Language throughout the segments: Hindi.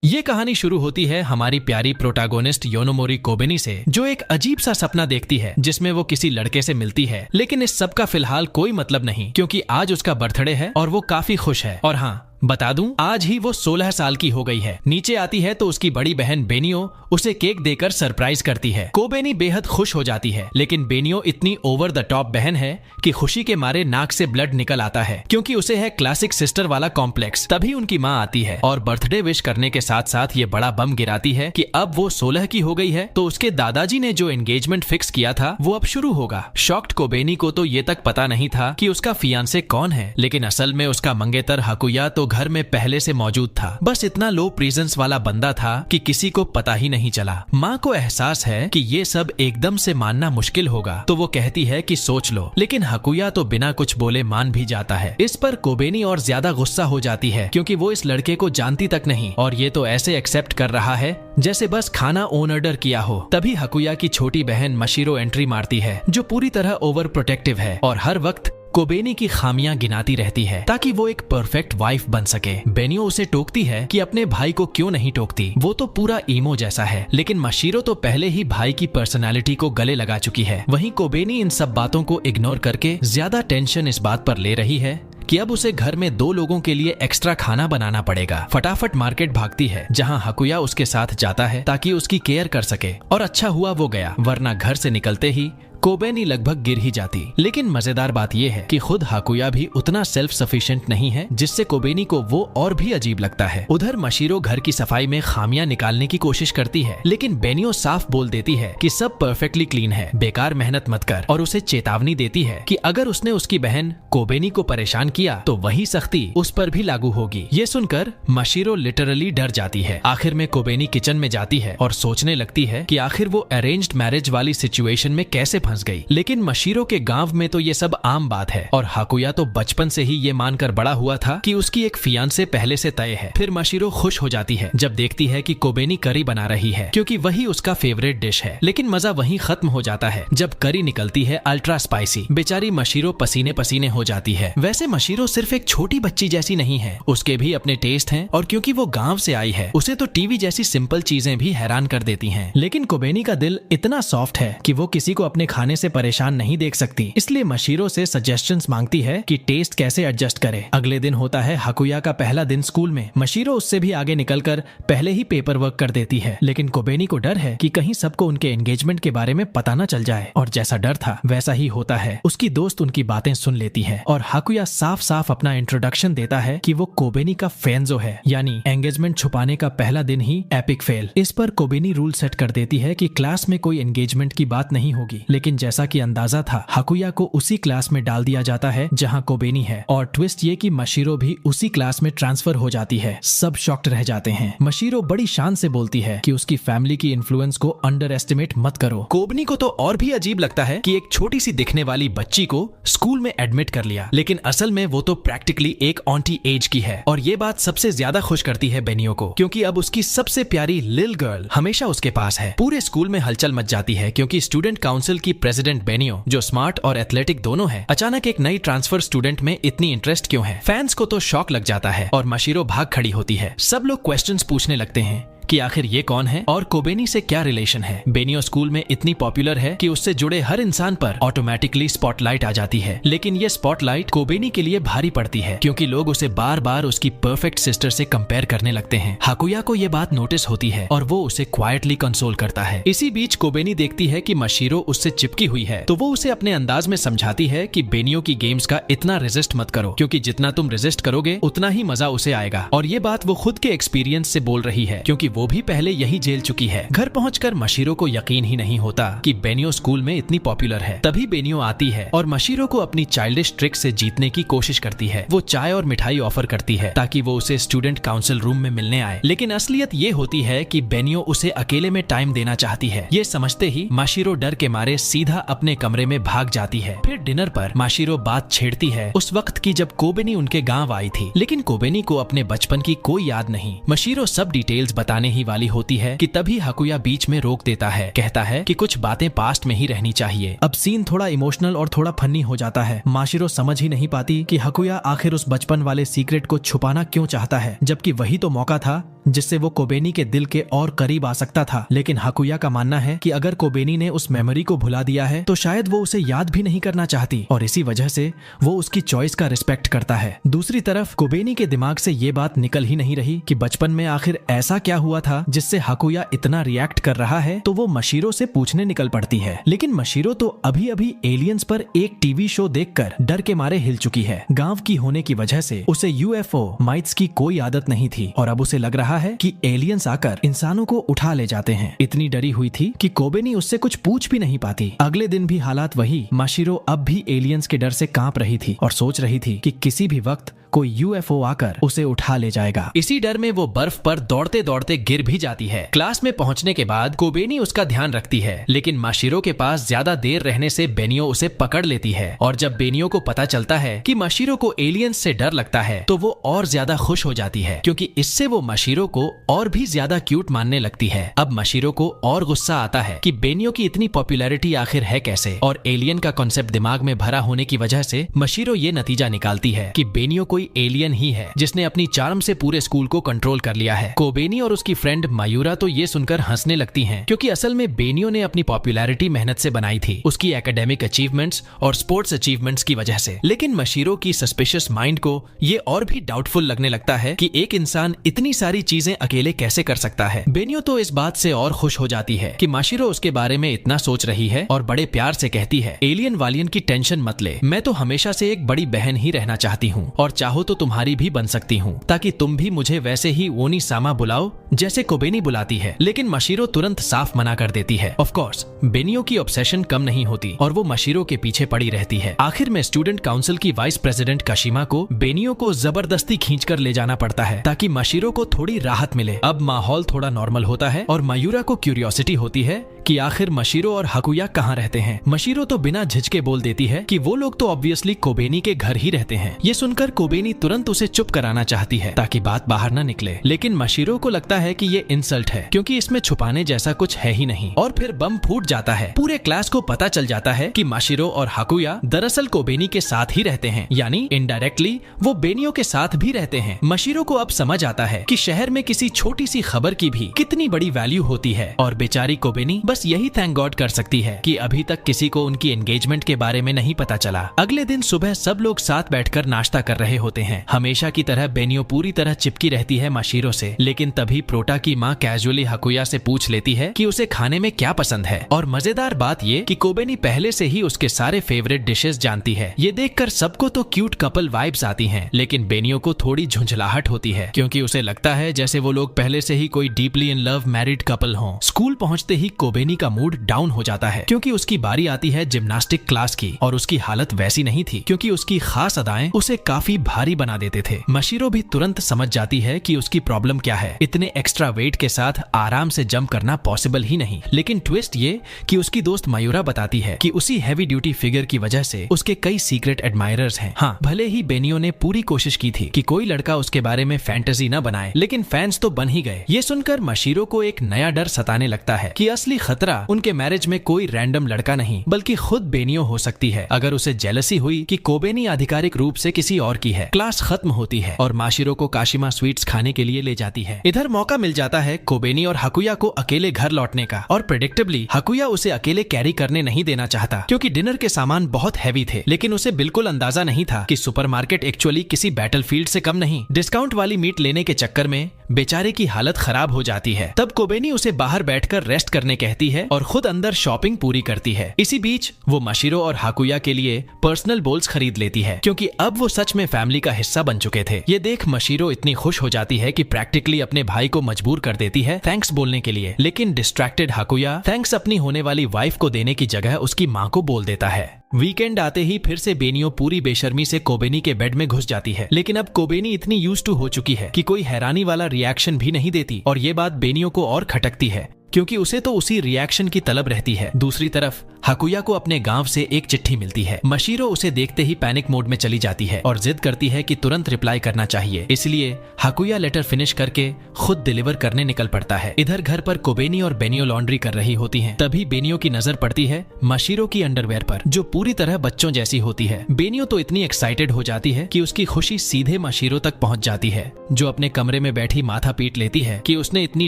ये कहानी शुरू होती है हमारी प्यारी प्रोटैगोनिस्ट योनोमोरी कोबेनी से, जो एक अजीब सा सपना देखती है जिसमें वो किसी लड़के से मिलती है। लेकिन इस सब का फिलहाल कोई मतलब नहीं, क्योंकि आज उसका बर्थडे है और वो काफी खुश है। और हाँ, बता दूं, आज ही वो 16 साल की हो गई है। नीचे आती है तो उसकी बड़ी बहन बेनियो उसे केक देकर सरप्राइज करती है। कोबेनी बेहद खुश हो जाती है, लेकिन बेनियो इतनी ओवर द टॉप बहन है कि खुशी के मारे नाक से ब्लड निकल आता है, क्योंकि उसे है क्लासिक सिस्टर वाला कॉम्प्लेक्स। तभी उनकी माँ आती है और बर्थडे विश करने के साथ साथ ये बड़ा बम गिराती है कि अब वो 16 की हो गई है, तो उसके दादाजी ने जो एंगेजमेंट फिक्स किया था वो अब शुरू होगा। शॉक्ड कोबेनी को तो ये तक पता नहीं था कि उसका फियांसे कौन है, लेकिन असल में उसका मंगेतर हाकुया तो घर में पहले से मौजूद था। बस इतना लो प्रेजेंस वाला बंदा था कि किसी को पता ही नहीं चला। माँ को एहसास है कि ये सब एकदम से मानना मुश्किल होगा, तो वो कहती है कि सोच लो, लेकिन हाकुया तो बिना कुछ बोले मान भी जाता है। इस पर कोबेनी और ज्यादा गुस्सा हो जाती है, क्योंकि वो इस लड़के को जानती तक नहीं और ये तो ऐसे एक्सेप्ट कर रहा है जैसे बस खाना ऑन ऑर्डर किया हो। तभी हाकुया की छोटी बहन मशीरो एंट्री मारती है, जो पूरी तरह ओवर प्रोटेक्टिव है और हर वक्त कोबेनी की खामियां गिनाती रहती है ताकि वो एक परफेक्ट वाइफ बन सके। बेनियो उसे टोकती है कि अपने भाई को क्यों नहीं टोकती, वो तो पूरा ईमो जैसा है। लेकिन मशीरो तो पहले ही भाई की पर्सनालिटी को गले लगा चुकी है। वहीं कोबेनी इन सब बातों को इग्नोर करके ज्यादा टेंशन इस बात पर ले रही है कि अब उसे घर में 2 लोगों के लिए एक्स्ट्रा खाना बनाना पड़ेगा। फटाफट मार्केट भागती है, जहां हाकुया उसके साथ जाता है ताकि उसकी केयर कर सके। और अच्छा हुआ वो गया, वरना घर से निकलते ही कोबेनी लगभग गिर ही जाती। लेकिन मजेदार बात यह है कि खुद हाकुया भी उतना सेल्फ सफिशिएंट नहीं है, जिससे कोबेनी को वो और भी अजीब लगता है। उधर मशीरो घर की सफाई में खामियां निकालने की कोशिश करती है, लेकिन बेनियो साफ बोल देती है कि सब परफेक्टली क्लीन है, बेकार मेहनत मत कर, और उसे चेतावनी देती है कि अगर उसने उसकी बहन कोबेनी को परेशान किया तो वही सख्ती उस पर भी लागू होगी। ये सुनकर मशीरो लिटरली डर जाती है। आखिर में कोबेनी किचन में जाती है और सोचने लगती है कि आखिर वो अरेंज्ड मैरिज वाली सिचुएशन में कैसे फंस गई। लेकिन मशीरो के गांव में तो ये सब आम बात है, और हाकुया तो बचपन से ही ये मानकर बड़ा हुआ था कि उसकी एक फियांसे पहले से तय है। फिर मशीरो खुश हो जाती है जब देखती है कि कोबेनी करी बना रही है, क्योंकि वही उसका फेवरेट डिश है। लेकिन मजा वहीं खत्म हो जाता है जब करी निकलती है अल्ट्रा स्पाइसी। बेचारी मशीरो पसीने पसीने हो जाती है। वैसे मशीरो सिर्फ एक छोटी बच्ची जैसी नहीं है, उसके भी अपने टेस्ट हैं, और क्योंकि वो गांव से आई है उसे तो टीवी जैसी सिंपल चीजें भी हैरान कर देती हैं। लेकिन कोबेनी का दिल इतना सॉफ्ट है कि वो किसी को अपने खाने से परेशान नहीं देख सकती, इसलिए मशीरो से सजेशंस मांगती है कि टेस्ट कैसे एडजस्ट करे। अगले दिन होता है हाकुया का पहला दिन स्कूल में। मशीरो उससे भी आगे निकलकर पहले ही पेपर वर्क कर देती है, लेकिन कोबेनी को डर है कि कहीं सबको उनके एंगेजमेंट के बारे में पता न चल जाए। और जैसा डर था वैसा ही होता है। उसकी दोस्त उनकी बातें सुन लेती है और हाकुया साफ साफ अपना इंट्रोडक्शन देता है कि वो कोबेनी का फैंजो है, यानी एंगेजमेंट छुपाने का पहला दिन ही एपिक फेल। इस पर कोबेनी रूल सेट कर देती है कि क्लास में कोई एंगेजमेंट की बात नहीं होगी, लेकिन जैसा कि अंदाजा था, हाकुया को उसी क्लास में डाल दिया जाता है जहां कोबेनी है। और ट्विस्ट ये कि मशीरो भी उसी क्लास में ट्रांसफर हो जाती है। सब शॉक्ड रह जाते हैं। मशीरो बड़ी शान से बोलती है कि उसकी फैमिली की इन्फ्लुएंस को अंडर एस्टिमेट मत करो। कोबेनी को तो और भी अजीब लगता है कि एक छोटी सी दिखने वाली बच्ची को स्कूल में एडमिट कर लिया, लेकिन असल में वो तो प्रैक्टिकली एक ऑन्टी एज की है। और ये बात सबसे ज्यादा खुश करती है बेनियो को, क्योंकि अब उसकी सबसे प्यारी लिल गर्ल हमेशा उसके पास है। पूरे स्कूल में हलचल मच जाती है, क्योंकि स्टूडेंट काउंसिल की प्रेसिडेंट बेनियो, जो स्मार्ट और एथलेटिक दोनों है, अचानक एक नई ट्रांसफर स्टूडेंट में इतनी इंटरेस्ट क्यों है। फैंस को तो शॉक लग जाता है और मशीरो भाग खड़ी होती है। सब लोग क्वेश्चंस पूछने लगते हैं कि आखिर ये कौन है और कोबेनी से क्या रिलेशन है। बेनियो स्कूल में इतनी पॉपुलर है कि उससे जुड़े हर इंसान पर ऑटोमेटिकली स्पॉटलाइट आ जाती है। लेकिन ये स्पॉटलाइट कोबेनी के लिए भारी पड़ती है, क्योंकि लोग उसे बार बार उसकी परफेक्ट सिस्टर से कंपेयर करने लगते हैं। हाकुया को ये बात नोटिस होती है और वो उसे क्वाइटली कंसोल करता है। इसी बीच कोबेनी देखती है कि मशीरो उससे चिपकी हुई है, तो वो उसे अपने अंदाज में समझाती है कि बेनियो की गेम्स का इतना रेजिस्ट मत करो, क्योंकि जितना तुम रेजिस्ट करोगे उतना ही मजा उसे आएगा। और ये बात वो खुद के एक्सपीरियंस से बोल रही है, क्योंकि वो भी पहले यही जेल चुकी है। घर पहुंचकर मशीरो को यकीन ही नहीं होता कि बेनियो स्कूल में इतनी पॉपुलर है। तभी बेनियो आती है और मशीरो को अपनी चाइल्डिश ट्रिक से जीतने की कोशिश करती है। वो चाय और मिठाई ऑफर करती है ताकि वो उसे स्टूडेंट काउंसिल रूम में मिलने आए, लेकिन असलियत ये होती है कि बेनियो उसे अकेले में टाइम देना चाहती है। ये समझते ही मशीरो डर के मारे सीधा अपने कमरे में भाग जाती है। फिर डिनर पर मशीरो बात छेड़ती है उस वक्त की जब कोबेनी उनके गांव आई थी, लेकिन कोबेनी को अपने बचपन की कोई याद नहीं। मशीरो सब डिटेल्स बताने ही वाली होती है कि तभी हाकुया बीच में रोक देता है, कहता है कि कुछ बातें पास्ट में ही रहनी चाहिए। अब सीन थोड़ा इमोशनल और थोड़ा फनी हो जाता है। मशीरो समझ ही नहीं पाती कि हाकुया आखिर उस बचपन वाले सीक्रेट को छुपाना क्यों चाहता है, जबकि वही तो मौका था जिससे वो कोबेनी के दिल के और करीब आ सकता था। लेकिन हाकुया का मानना है कि अगर कोबेनी ने उस मेमोरी को भुला दिया है तो शायद वो उसे याद भी नहीं करना चाहती और इसी वजह से वो उसकी चॉइस का रिस्पेक्ट करता है। दूसरी तरफ कोबेनी के दिमाग से ये बात निकल ही नहीं रही कि बचपन में आखिर ऐसा क्या हुआ था जिससे हाकुया इतना रिएक्ट कर रहा है, तो वो मशीरो से पूछने निकल पड़ती है। लेकिन मशीरो तो अभी अभी एलियंस पर एक टीवी शो देखकर डर के मारे हिल चुकी है। गांव की होने की वजह से उसे यूएफओ माइट्स की कोई आदत नहीं थी और अब उसे लग रहा है कि एलियंस आकर इंसानों को उठा ले जाते हैं। इतनी डरी हुई थी कि कोबेनी उससे कुछ पूछ भी नहीं पाती। अगले दिन भी हालात वही। मशीरो अब भी एलियंस के डर से कांप रही थी और सोच रही थी कि किसी भी वक्त कोई यूएफओ आकर उसे उठा ले जाएगा। इसी डर में वो बर्फ पर दौड़ते दौड़ते गिर भी जाती है। क्लास में पहुंचने के बाद कोबेनी उसका ध्यान रखती है, लेकिन मशीरो के पास ज्यादा देर रहने से बेनियो उसे पकड़ लेती है और जब बेनियो को पता चलता है कि मशीरो को एलियंस से डर लगता है तो वो और ज्यादा खुश हो जाती है, क्योंकि इससे वो मशीरो को और भी ज्यादा क्यूट मानने लगती है। अब मशीरो को और गुस्सा आता है कि बेनियो की इतनी पॉपुलैरिटी आखिर है कैसे, और एलियन का कॉन्सेप्ट दिमाग में भरा होने की वजह से मशीरो ये नतीजा निकालती है कि बेनियो कोई एलियन ही है जिसने अपनी चार्म से पूरे स्कूल को कंट्रोल कर लिया है। कोबेनी और उसकी फ्रेंड मायूरा तो ये सुनकर हंसने लगती हैं, क्योंकि असल में बेनियो ने अपनी पॉपुलैरिटी मेहनत से बनाई थी, उसकी एकेडमिक अचीवमेंट्स और स्पोर्ट्स अचीवमेंट्स की वजह से। लेकिन मशीरो की सस्पिशियस माइंड को ये और भी डाउटफुल लगने लगता है कि एक इंसान इतनी सारी चीजें अकेले कैसे कर सकता है। बेनियो तो इस बात से और खुश हो जाती है कि मशीरो उसके बारे में इतना सोच रही है और बड़े प्यार से कहती है, एलियन वालियन की टेंशन मत ले, मैं तो हमेशा से एक बड़ी बहन ही रहना चाहती हूँ और चाहो तो तुम्हारी भी बन सकती हूँ, ताकि तुम भी मुझे वैसे ही ओनी सामा बुलाओ जैसे कोबेनी बुलाती है। लेकिन मशीरो तुरंत साफ मना कर देती है। ऑफ कोर्स बेनियो की ऑब्सेशन कम नहीं होती और वो मशीरो के पीछे पड़ी रहती है। आखिर में स्टूडेंट काउंसिल की वाइस प्रेसिडेंट काशिमा को बेनियो को जबरदस्ती खींचकर ले जाना पड़ता है ताकि मशीरो को थोड़ी राहत मिले। अब माहौल थोड़ा नॉर्मल होता है और मायूरा को क्यूरियोसिटी होती है कि आखिर मशीरो और हाकुया कहाँ रहते हैं। मशीरो तो बिना झिझके बोल देती है कि वो लोग तो ऑब्वियसली कोबेनी के घर ही रहते हैं। ये सुनकर कोबेनी तुरंत उसे चुप कराना चाहती है ताकि बात बाहर न निकले, लेकिन मशीरो को लगता है कि ये इंसल्ट है क्योंकि इसमें छुपाने जैसा कुछ है ही नहीं। और फिर बम फूट जाता है। पूरे क्लास को पता चल जाता है कि मशीरो और हाकुया दरअसल कोबेनी के साथ ही रहते हैं, यानी इनडायरेक्टली वो बेनियो के साथ भी रहते हैं। मशीरो को अब समझ आता है कि शहर में किसी छोटी सी खबर की भी कितनी बड़ी वैल्यू होती है और बेचारी कोबेनी बस यही थैंक गॉड कर सकती है कि अभी तक किसी को उनकी एंगेजमेंट के बारे में नहीं पता चला। अगले दिन सुबह सब लोग साथ बैठकर नाश्ता कर रहे होते हैं। हमेशा की तरह बेनियो पूरी तरह चिपकी रहती है मशीरो से, लेकिन तभी प्रोटा की माँ कैजुअली हाकुया से पूछ लेती है कि उसे खाने में क्या पसंद है। और मजेदार बात ये कि कोबेनी पहले से ही उसके सारे फेवरेट डिशेस जानती है। ये देखकर सबको तो क्यूट कपल वाइब्स आती हैं, लेकिन बेनियो को थोड़ी झुंझलाहट होती है क्योंकि उसे लगता है जैसे वो लोग पहले से ही कोई deeply in love married couple हों। स्कूल पहुंचते ही कोबेनी का मूड डाउन हो जाता है क्योंकि उसकी बारी आती है जिम्नास्टिक क्लास की और उसकी हालत वैसी नहीं थी क्योंकि उसकी खास अदाएं उसे काफी भारी बना देते थे। मशीरो भी तुरंत समझ जाती है कि उसकी प्रॉब्लम क्या है। इतने एक्स्ट्रा वेट के साथ आराम से जंप करना पॉसिबल ही नहीं। लेकिन ट्विस्ट ये कि उसकी दोस्त मयूरा बताती है कि उसी हैवी ड्यूटी फिगर की वजह से उसके कई सीक्रेट एडमायरर्स हैं। हाँ, भले ही बेनियो ने पूरी कोशिश की थी कि कोई लड़का उसके बारे में फैंटेसी न बनाए, लेकिन फैंस तो बन ही गए। ये सुनकर मशीरो को एक नया डर सताने लगता है कि असली खतरा उनके मैरिज में कोई रैंडम लड़का नहीं बल्कि खुद बेनियो हो सकती है अगर उसे जेलसी हुई कि कोबेनी आधिकारिक रूप से किसी और की है। क्लास खत्म होती है और मशीरो को काशिमा स्वीट्स खाने के लिए ले जाती है। इधर मौका मिल जाता है कोबेनी और हाकुया को अकेले घर लौटने का और प्रेडिक्टेबली हाकुया उसे अकेले कैरी करने नहीं देना चाहता क्योंकि डिनर के सामान बहुत हैवी थे। लेकिन उसे बिल्कुल अंदाजा नहीं था कि सुपरमार्केट एक्चुअली किसी बैटलफील्ड से कम नहीं। डिस्काउंट वाली मीट लेने के चक्कर में बेचारे की हालत खराब हो जाती है। तब कोबेनी उसे बाहर बैठकर रेस्ट करने कहती है और खुद अंदर शॉपिंग पूरी करती है। इसी बीच वो मशीरो और हाकुया के लिए पर्सनल बोल्स खरीद लेती है क्योंकि अब वो सच में फैमिली का हिस्सा बन चुके थे। ये देख मशीरो इतनी खुश हो जाती है कि प्रैक्टिकली अपने भाई को मजबूर कर देती है थैंक्स बोलने के लिए। लेकिन डिस्ट्रैक्टेड हाकुया थैंक्स अपनी होने वाली वाइफ को देने की जगह उसकी माँ को बोल देता है। वीकेंड आते ही फिर से बेनियो पूरी बेशर्मी से कोबेनी के बेड में घुस जाती है, लेकिन अब कोबेनी इतनी यूज्ड टू हो चुकी है कि कोई हैरानी वाला रिएक्शन भी नहीं देती और ये बात बेनियो को और खटकती है। क्योंकि उसे तो उसी रिएक्शन की तलब रहती है। दूसरी तरफ हाकुया को अपने गांव से एक चिट्ठी मिलती है। मशीरो उसे देखते ही पैनिक मोड में चली जाती है और जिद करती है कि तुरंत रिप्लाई करना चाहिए। इसलिए हाकुया लेटर फिनिश करके खुद डिलीवर करने निकल पड़ता है। इधर घर पर कोबेनी और बेनियो लॉन्ड्री कर रही होती हैं। तभी बेनियो की नजर पड़ती है मशीरो की अंडरवेयर पर, जो पूरी तरह बच्चों जैसी होती है। बेनियो तो इतनी एक्साइटेड हो जाती है कि उसकी खुशी सीधे मशीरो तक पहुंच जाती है, जो अपने कमरे में बैठी माथा पीट लेती है कि उसने इतनी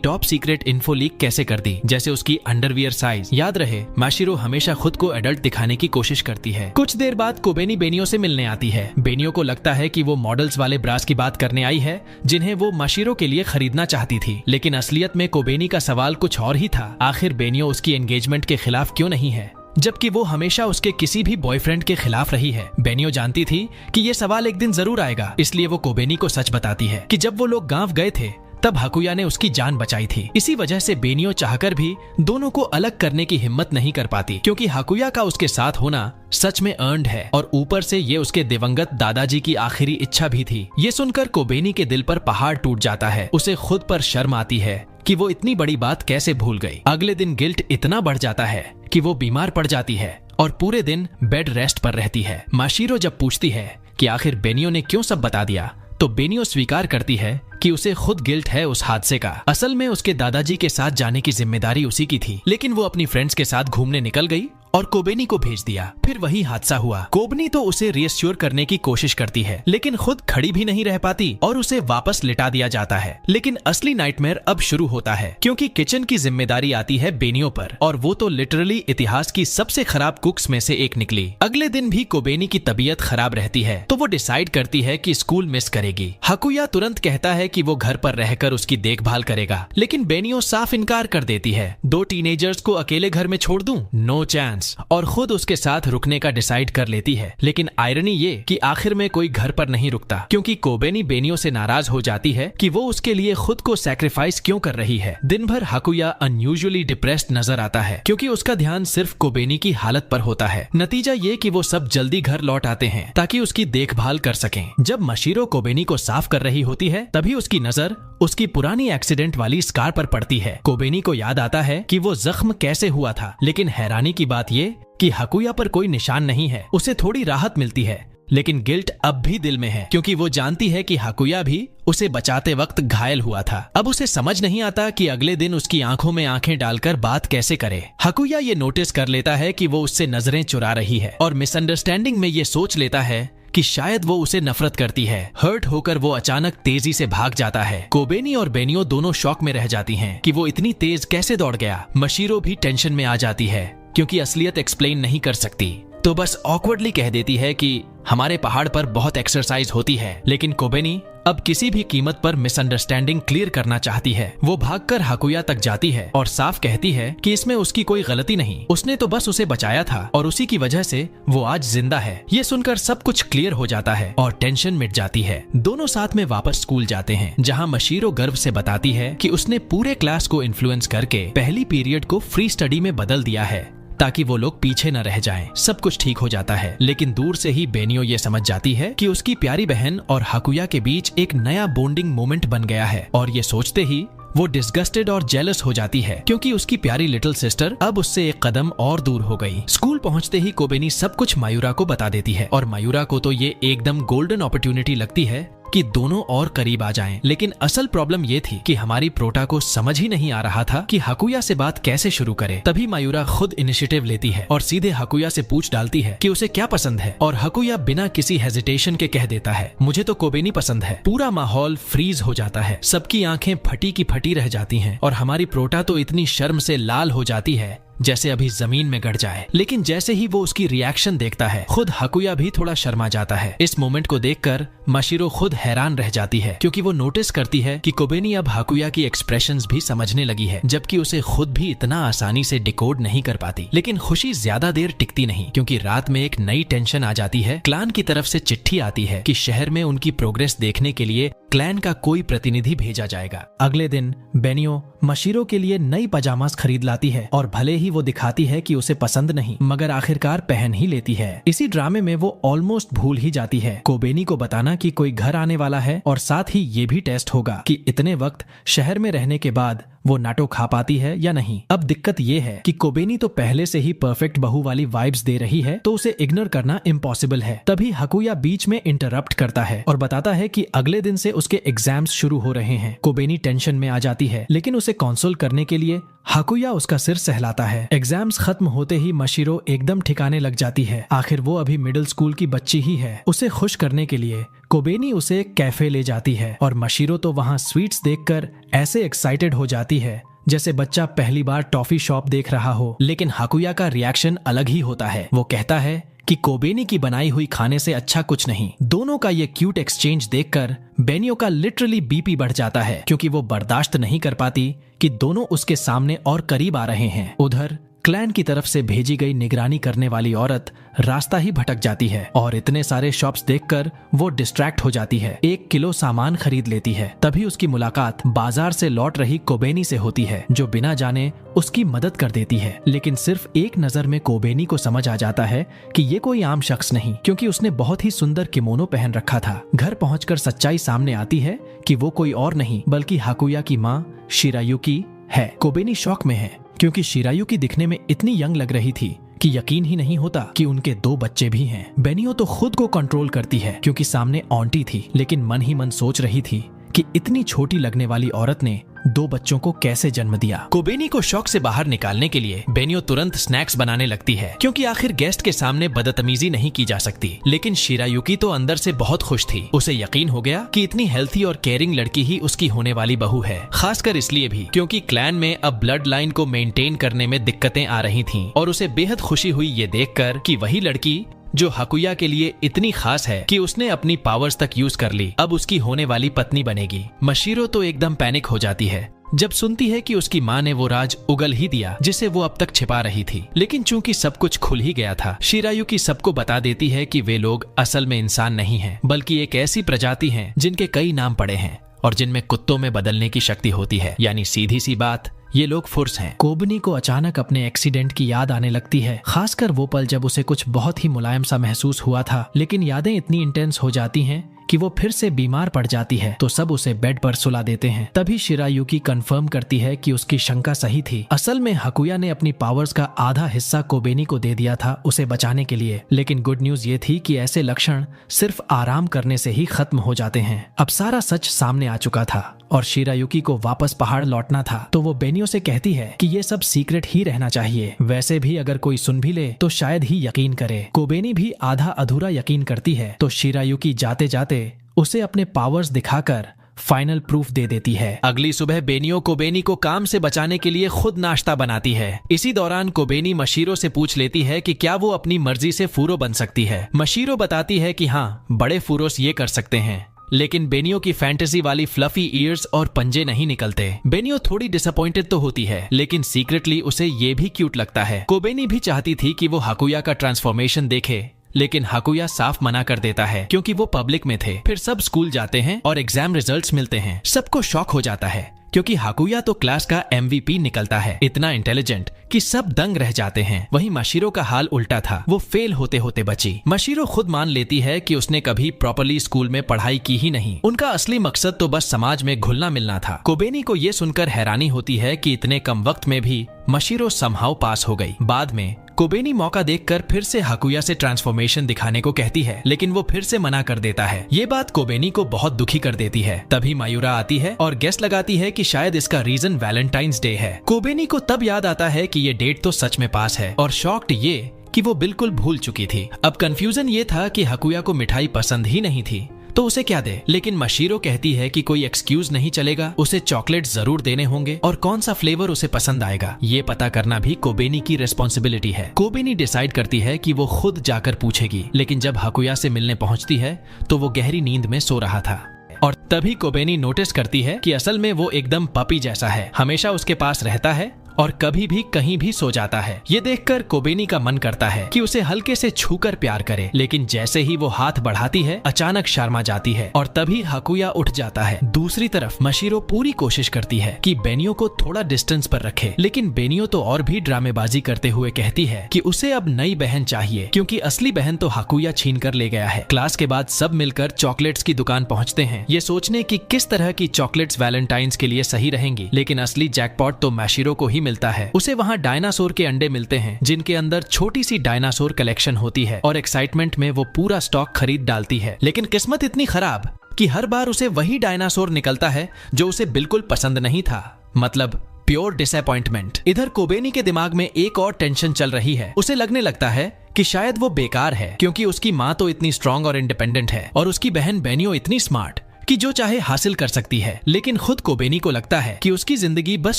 टॉप सीक्रेट इन्फो लीक कैसे कर दी, जैसे उसकी अंडरवियर साइज। याद रहे, मशीरो हमेशा खुद को एडल्ट दिखाने की कोशिश करती है। कुछ देर बाद कोबेनी बेनियो से मिलने आती है। बेनियो को लगता है कि वो मॉडल्स वाले ब्रास की बात करने आई है जिन्हें वो मशीरो के लिए खरीदना चाहती थी, लेकिन असलियत में कोबेनी का सवाल कुछ और ही था। आखिर बेनियो उसकी एंगेजमेंट के खिलाफ क्यों नहीं है, जबकि वो हमेशा उसके किसी भी बॉयफ्रेंड के खिलाफ रही है। बेनियो जानती थी कि ये सवाल एक दिन जरूर आएगा, इसलिए वो कोबेनी को सच बताती है कि जब वो लोग गांव गए थे तब हाकुया ने उसकी जान बचाई थी। इसी वजह से बेनियो चाहकर भी दोनों को अलग करने की हिम्मत नहीं कर पाती, क्योंकि हाकुया का उसके साथ होना सच में अर्न्ड है और ऊपर से ये उसके दिवंगत दादाजी की आखिरी इच्छा भी थी। ये सुनकर कोबेनी के दिल पर पहाड़ टूट जाता है। उसे खुद पर शर्म आती है कि वो इतनी बड़ी बात कैसे भूल गई। अगले दिन गिल्ट इतना बढ़ जाता है कि वो बीमार पड़ जाती है और पूरे दिन बेड रेस्ट पर रहती है। मशीरो जब पूछती है कि आखिर बेनियो ने क्यों सब बता दिया, तो बेनियो स्वीकार करती है कि उसे खुद गिल्ट है उस हादसे का। असल में उसके दादाजी के साथ जाने की जिम्मेदारी उसी की थी, लेकिन वो अपनी फ्रेंड्स के साथ घूमने निकल गई और कोबेनी को भेज दिया। फिर वही हादसा हुआ। कोबेनी तो उसे रिएश्योर करने की कोशिश करती है, लेकिन खुद खड़ी भी नहीं रह पाती और उसे वापस लिटा दिया जाता है। लेकिन असली नाइटमेयर अब शुरू होता है, क्योंकि किचन की जिम्मेदारी आती है बेनियो पर, और वो तो लिटरली इतिहास की सबसे खराब कुक्स में से एक निकली। अगले दिन भी कोबेनी की तबीयत खराब रहती है, तो वो डिसाइड करती है कि स्कूल मिस करेगी। हाकुया तुरंत कहता है कि वो घर पर रहकर उसकी देखभाल करेगा, लेकिन बेनियो साफ इनकार कर देती है। 2 टीनेजर्स को अकेले घर में छोड़ दूं? No chance. और खुद उसके साथ रुकने का डिसाइड कर लेती है। लेकिन आयरनी ये कि आखिर में कोई घर पर नहीं रुकता, क्योंकि कोबेनी बेनियो से नाराज हो जाती है कि वो उसके लिए खुद को सैक्रिफाइस क्यों कर रही है। दिन भर हाकुया अनयूजुअली डिप्रेस्ड नजर आता है, क्योंकि उसका ध्यान सिर्फ कोबेनी की हालत पर होता है। नतीजा ये कि वो सब जल्दी घर लौट आते हैं ताकि उसकी देखभाल कर सकें। जब मशीरो कोबेनी को साफ कर रही होती है, तभी उसकी नजर उसकी पुरानी एक्सीडेंट वाली स्कार पर पड़ती है। कोबेनी को याद आता है कि वो जख्म कैसे हुआ था, लेकिन हैरानी की बात ये कि हाकुया पर कोई निशान नहीं है। उसे थोड़ी राहत मिलती है, लेकिन गिल्ट अब भी दिल में है, क्योंकि वो जानती है कि हाकुया भी उसे बचाते वक्त घायल हुआ था। अब उसे समझ नहीं आता कि अगले दिन उसकी आंखों में आंखें डालकर बात कैसे करे। हाकुया ये नोटिस कर लेता है कि वो उससे नजरें चुरा रही है, और मिसअंडरस्टैंडिंग में ये सोच लेता है कि शायद वो उसे नफरत करती है। हर्ट होकर वो अचानक तेजी से भाग जाता है। कोबेनी और बेनियो दोनों शॉक में रह जाती हैं कि वो इतनी तेज कैसे दौड़ गया। मशीरो भी टेंशन में आ जाती है, क्योंकि असलियत एक्सप्लेन नहीं कर सकती, तो बस ऑकवर्डली कह देती है कि हमारे पहाड़ पर बहुत एक्सरसाइज होती है। लेकिन कोबेनी अब किसी भी कीमत पर मिसअंडरस्टैंडिंग क्लियर करना चाहती है। वो भागकर हाकुया तक जाती है और साफ कहती है कि इसमें उसकी कोई गलती नहीं, उसने तो बस उसे बचाया था और उसी की वजह से वो आज जिंदा है। ये सुनकर सब कुछ क्लियर हो जाता है और टेंशन मिट जाती है। दोनों साथ में वापस स्कूल जाते हैं, जहाँ मशीरो गर्व से बताती है कि उसने पूरे क्लास को इन्फ्लुएंस करके पहली पीरियड को फ्री स्टडी में बदल दिया है, ताकि वो लोग पीछे न रह जाएं। सब कुछ ठीक हो जाता है, लेकिन दूर से ही बेनियो ये समझ जाती है कि उसकी प्यारी बहन और हाकुया के बीच एक नया बॉन्डिंग मोमेंट बन गया है, और ये सोचते ही वो डिस्गस्टेड और जेलस हो जाती है, क्योंकि उसकी प्यारी लिटिल सिस्टर अब उससे एक कदम और दूर हो गई। स्कूल पहुंचते ही कोबेनी सब कुछ मायूरा को बता देती है, और मायूरा को तो ये एकदम गोल्डन अपॉर्चुनिटी लगती है कि दोनों और करीब आ जाएं। लेकिन असल प्रॉब्लम ये थी कि हमारी प्रोटा को समझ ही नहीं आ रहा था कि हाकुया से बात कैसे शुरू करे। तभी मायूरा खुद इनिशिएटिव लेती है और सीधे हाकुया से पूछ डालती है कि उसे क्या पसंद है, और हाकुया बिना किसी हेजिटेशन के कह देता है, मुझे तो कोबेनी पसंद है। पूरा माहौल फ्रीज हो जाता है, सबकी आंखें फटी की फटी रह जाती हैं, और हमारी प्रोटा तो इतनी शर्म से लाल हो जाती है जैसे अभी जमीन में गड़ जाए। लेकिन जैसे ही वो उसकी रिएक्शन देखता है, खुद हाकुया भी थोड़ा शर्मा जाता है। इस मोमेंट को देखकर मशीरो खुद हैरान रह जाती है, क्योंकि वो नोटिस करती है कि कोबेनी अब हाकुया की एक्सप्रेशंस भी समझने लगी है, जबकि उसे खुद भी इतना आसानी से डिकोड नहीं कर पाती। लेकिन खुशी ज्यादा देर टिकती नहीं, क्योंकि रात में एक नई टेंशन आ जाती है। क्लान की तरफ से चिट्ठी आती है कि शहर में उनकी प्रोग्रेस देखने के लिए क्लैन का कोई प्रतिनिधि भेजा जाएगा। अगले दिन बेनियो मशीरो के लिए नई पजामास खरीद लाती है, और भले ही वो दिखाती है कि उसे पसंद नहीं, मगर आखिरकार पहन ही लेती है। इसी ड्रामे में वो ऑलमोस्ट भूल ही जाती है कोबेनी को बताना कि कोई घर आने वाला है, और साथ ही ये भी टेस्ट होगा कि इतने वक्त शहर में रहने के बाद वो नाटो खा पाती है या नहीं। अब दिक्कत ये है कि कोबेनी तो पहले से ही परफेक्ट बहू वाली वाइब्स दे रही है, तो उसे इग्नोर करना इम्पॉसिबल है। तभी हाकुया बीच में इंटरप्ट करता है और बताता है कि अगले दिन से उसके एग्जाम्स शुरू हो रहे हैं। कोबेनी टेंशन में आ जाती है, लेकिन उसे कंसोल करने के लिए हाकुया उसका सिर सहलाता है। एग्जाम्स खत्म होते ही मशीरो एकदम ठिकाने लग जाती है। आखिर वो अभी मिडिल स्कूल की बच्ची ही है। उसे खुश करने के लिए कोबेनी उसे एक कैफे ले जाती है और मशीरो तो वहाँ स्वीट्स देखकर ऐसे एक्साइटेड हो जाती है जैसे बच्चा पहली बार टॉफी शॉप देख रहा हो। लेकिन हाकुया का रिएक्शन अलग ही होता है। वो कहता है कि कोबेनी की बनाई हुई खाने से अच्छा कुछ नहीं। दोनों का ये क्यूट एक्सचेंज देखकर बेनियो का लिटरली बीपी बढ़ जाता है, क्योंकि वो बर्दाश्त नहीं कर पाती कि दोनों उसके सामने और करीब आ रहे हैं। उधर क्लैन की तरफ से भेजी गई निगरानी करने वाली औरत रास्ता ही भटक जाती है और इतने सारे शॉप्स देखकर वो डिस्ट्रैक्ट हो जाती है। 1 किलो सामान खरीद लेती है। तभी उसकी मुलाकात बाजार से लौट रही कोबेनी से होती है, जो बिना जाने उसकी मदद कर देती है। लेकिन सिर्फ एक नजर में कोबेनी को समझ आ जाता है कि ये कोई आम शख्स नहीं, क्योंकि उसने बहुत ही सुंदर किमोनो पहन रखा था। घर पहुंचकर सच्चाई सामने आती है कि वो कोई और नहीं बल्कि हाकुया की माँ शिरायुकी है। कोबेनी शॉक में है, क्योंकि शिरायुकी दिखने में इतनी यंग लग रही थी कि यकीन ही नहीं होता कि उनके 2 बच्चे भी हैं। बेनियो तो खुद को कंट्रोल करती है, क्योंकि सामने आंटी थी, लेकिन मन ही मन सोच रही थी कि इतनी छोटी लगने वाली औरत ने 2 बच्चों को कैसे जन्म दिया। कोबेनी को शॉक से बाहर निकालने के लिए बेनियो तुरंत स्नैक्स बनाने लगती है, क्योंकि आखिर गेस्ट के सामने बदतमीजी नहीं की जा सकती। लेकिन शिरायुकी तो अंदर से बहुत खुश थी। उसे यकीन हो गया कि इतनी हेल्थी और केयरिंग लड़की ही उसकी होने वाली बहू है। खासकर इसलिए भी क्योंकि क्लैन में अब ब्लड लाइन को मेंटेन करने में दिक्कतें आ रही थीं, और उसे बेहद खुशी हुई ये देखकर कि वही लड़की जो हाकुया के लिए इतनी खास है कि उसने अपनी पावर्स तक यूज कर ली, अब उसकी होने वाली पत्नी बनेगी। मशीरो तो एकदम पैनिक हो जाती है जब सुनती है कि उसकी माँ ने वो राज उगल ही दिया जिसे वो अब तक छिपा रही थी। लेकिन चूंकि सब कुछ खुल ही गया था, शिरायुकी सबको बता देती है कि वे लोग असल में इंसान नहीं हैं, बल्कि एक ऐसी प्रजाति हैं जिनके कई नाम पड़े हैं और जिनमें कुत्तों में बदलने की शक्ति होती है। यानी सीधी सी बात, ये लोग फुर्स हैं। कोबनी को अचानक अपने एक्सीडेंट की याद आने लगती है, खासकर वो पल जब उसे कुछ बहुत ही मुलायम सा महसूस हुआ था। लेकिन यादें इतनी इंटेंस हो जाती हैं कि वो फिर से बीमार पड़ जाती है, तो सब उसे बेड पर सुला देते हैं। तभी शिरायुकी कंफर्म करती है कि उसकी शंका सही थी। असल में हाकुया ने अपनी पावर्स का आधा हिस्सा कोबेनी को दे दिया था उसे बचाने के लिए। लेकिन गुड न्यूज ये थी कि ऐसे लक्षण सिर्फ आराम करने से ही खत्म हो जाते हैं। अब सारा सच सामने आ चुका था और शिरायुकी को वापस पहाड़ लौटना था, तो वो बेनियो से कहती है कि ये सब सीक्रेट ही रहना चाहिए। वैसे भी अगर कोई सुन भी ले तो शायद ही यकीन करे। कोबेनी भी आधा अधूरा यकीन करती है, तो शिरायुकी जाते जाते उसे अपने पावर्स दिखाकर फाइनल प्रूफ दे देती है। अगली सुबह बेनियो कोबेनी को काम से बचाने के लिए खुद नाश्ता बनाती है। इसी दौरान कोबेनी मशीरो से पूछ लेती है कि क्या वो अपनी मर्जी से फूरो बन सकती है। मशीरो बताती है कि हाँ, बड़े फूरोस ये कर सकते हैं, लेकिन बेनियो की फैंटेसी वाली फ्लफी ईयर्स और पंजे नहीं निकलते। बेनियो थोड़ी डिसअपॉइंटेड तो होती है, लेकिन सीक्रेटली उसे ये भी क्यूट लगता है। कोबेनी भी चाहती थी कि वो हाकुया का ट्रांसफॉर्मेशन देखे, लेकिन हाकुया साफ मना कर देता है क्योंकि वो पब्लिक में थे। फिर सब स्कूल जाते हैं और एग्जाम रिजल्ट्स मिलते हैं। सबको शॉक हो जाता है क्योंकि हाकुया तो क्लास का MVP निकलता है, इतना इंटेलिजेंट कि सब दंग रह जाते हैं। वहीं मशीरो का हाल उल्टा था, वो फेल होते होते बची। मशीरो खुद मान लेती है कि उसने कभी प्रॉपरली स्कूल में पढ़ाई की ही नहीं। उनका असली मकसद तो बस समाज में घुलना मिलना था। कोबेनी को ये सुनकर हैरानी होती है कि इतने कम वक्त में भी मशीरो समहाउ पास हो गई। बाद में कोबेनी मौका देखकर फिर से हाकुया से ट्रांसफॉर्मेशन दिखाने को कहती है, लेकिन वो फिर से मना कर देता है। ये बात कोबेनी को बहुत दुखी कर देती है। तभी मायूरा आती है और गेस लगाती है कि शायद इसका रीजन वैलेंटाइंस डे है। कोबेनी को तब याद आता है कि ये डेट तो सच में पास है, और शॉक्ड ये कि वो बिल्कुल भूल चुकी थी। अब कंफ्यूजन ये था कि हाकुया को मिठाई पसंद ही नहीं थी तो उसे क्या दे। लेकिन मशीरो कहती है कि कोई एक्सक्यूज नहीं चलेगा, उसे चॉकलेट जरूर देने होंगे और कौन सा फ्लेवर उसे पसंद आएगा ये पता करना भी कोबेनी की रिस्पॉन्सिबिलिटी है। कोबेनी डिसाइड करती है कि वो खुद जाकर पूछेगी, लेकिन जब हाकुया से मिलने पहुंचती है तो वो गहरी नींद में सो रहा था। और तभी कोबेनी नोटिस करती है कि असल में वो एकदम पपी जैसा है, हमेशा उसके पास रहता है और कभी भी कहीं भी सो जाता है। ये देखकर कोबेनी का मन करता है कि उसे हल्के से छूकर प्यार करे, लेकिन जैसे ही वो हाथ बढ़ाती है अचानक शर्मा जाती है और तभी हाकुया उठ जाता है। दूसरी तरफ मशीरो पूरी कोशिश करती है कि बेनियो को थोड़ा डिस्टेंस पर रखे, लेकिन बेनियो तो और भी ड्रामेबाजी करते हुए कहती है कि उसे अब नई बहन चाहिए क्योंकि असली बहन तो हाकुया छीन कर ले गया है। क्लास के बाद सब मिलकर चॉकलेट्स की दुकान पहुंचते हैं, ये सोचने की किस तरह की चॉकलेट्स वैलेंटाइंस के लिए सही रहेंगी, लेकिन असली जैकपॉट तो मशीरो को ही मिलता है। उसे वहाँ डायनासोर के अंडे मिलते हैं जिनके अंदर छोटी सी डायनासोर कलेक्शन होती है और एक्साइटमेंट में वो पूरा स्टॉक खरीद डालती है। लेकिन किस्मत इतनी खराब कि हर बार उसे वही डायनासोर निकलता है जो उसे बिल्कुल पसंद नहीं था, मतलब प्योर डिसअपॉइंटमेंट। इधर कोबेनी के दिमाग में एक और टेंशन चल रही है। उसे लगने लगता है कि शायद वो बेकार है क्योंकि उसकी माँ तो इतनी स्ट्रांग और इंडिपेंडेंट है और उसकी बहन बेनियो इतनी स्मार्ट कि जो चाहे हासिल कर सकती है। लेकिन खुद कोबेनी को लगता है कि उसकी जिंदगी बस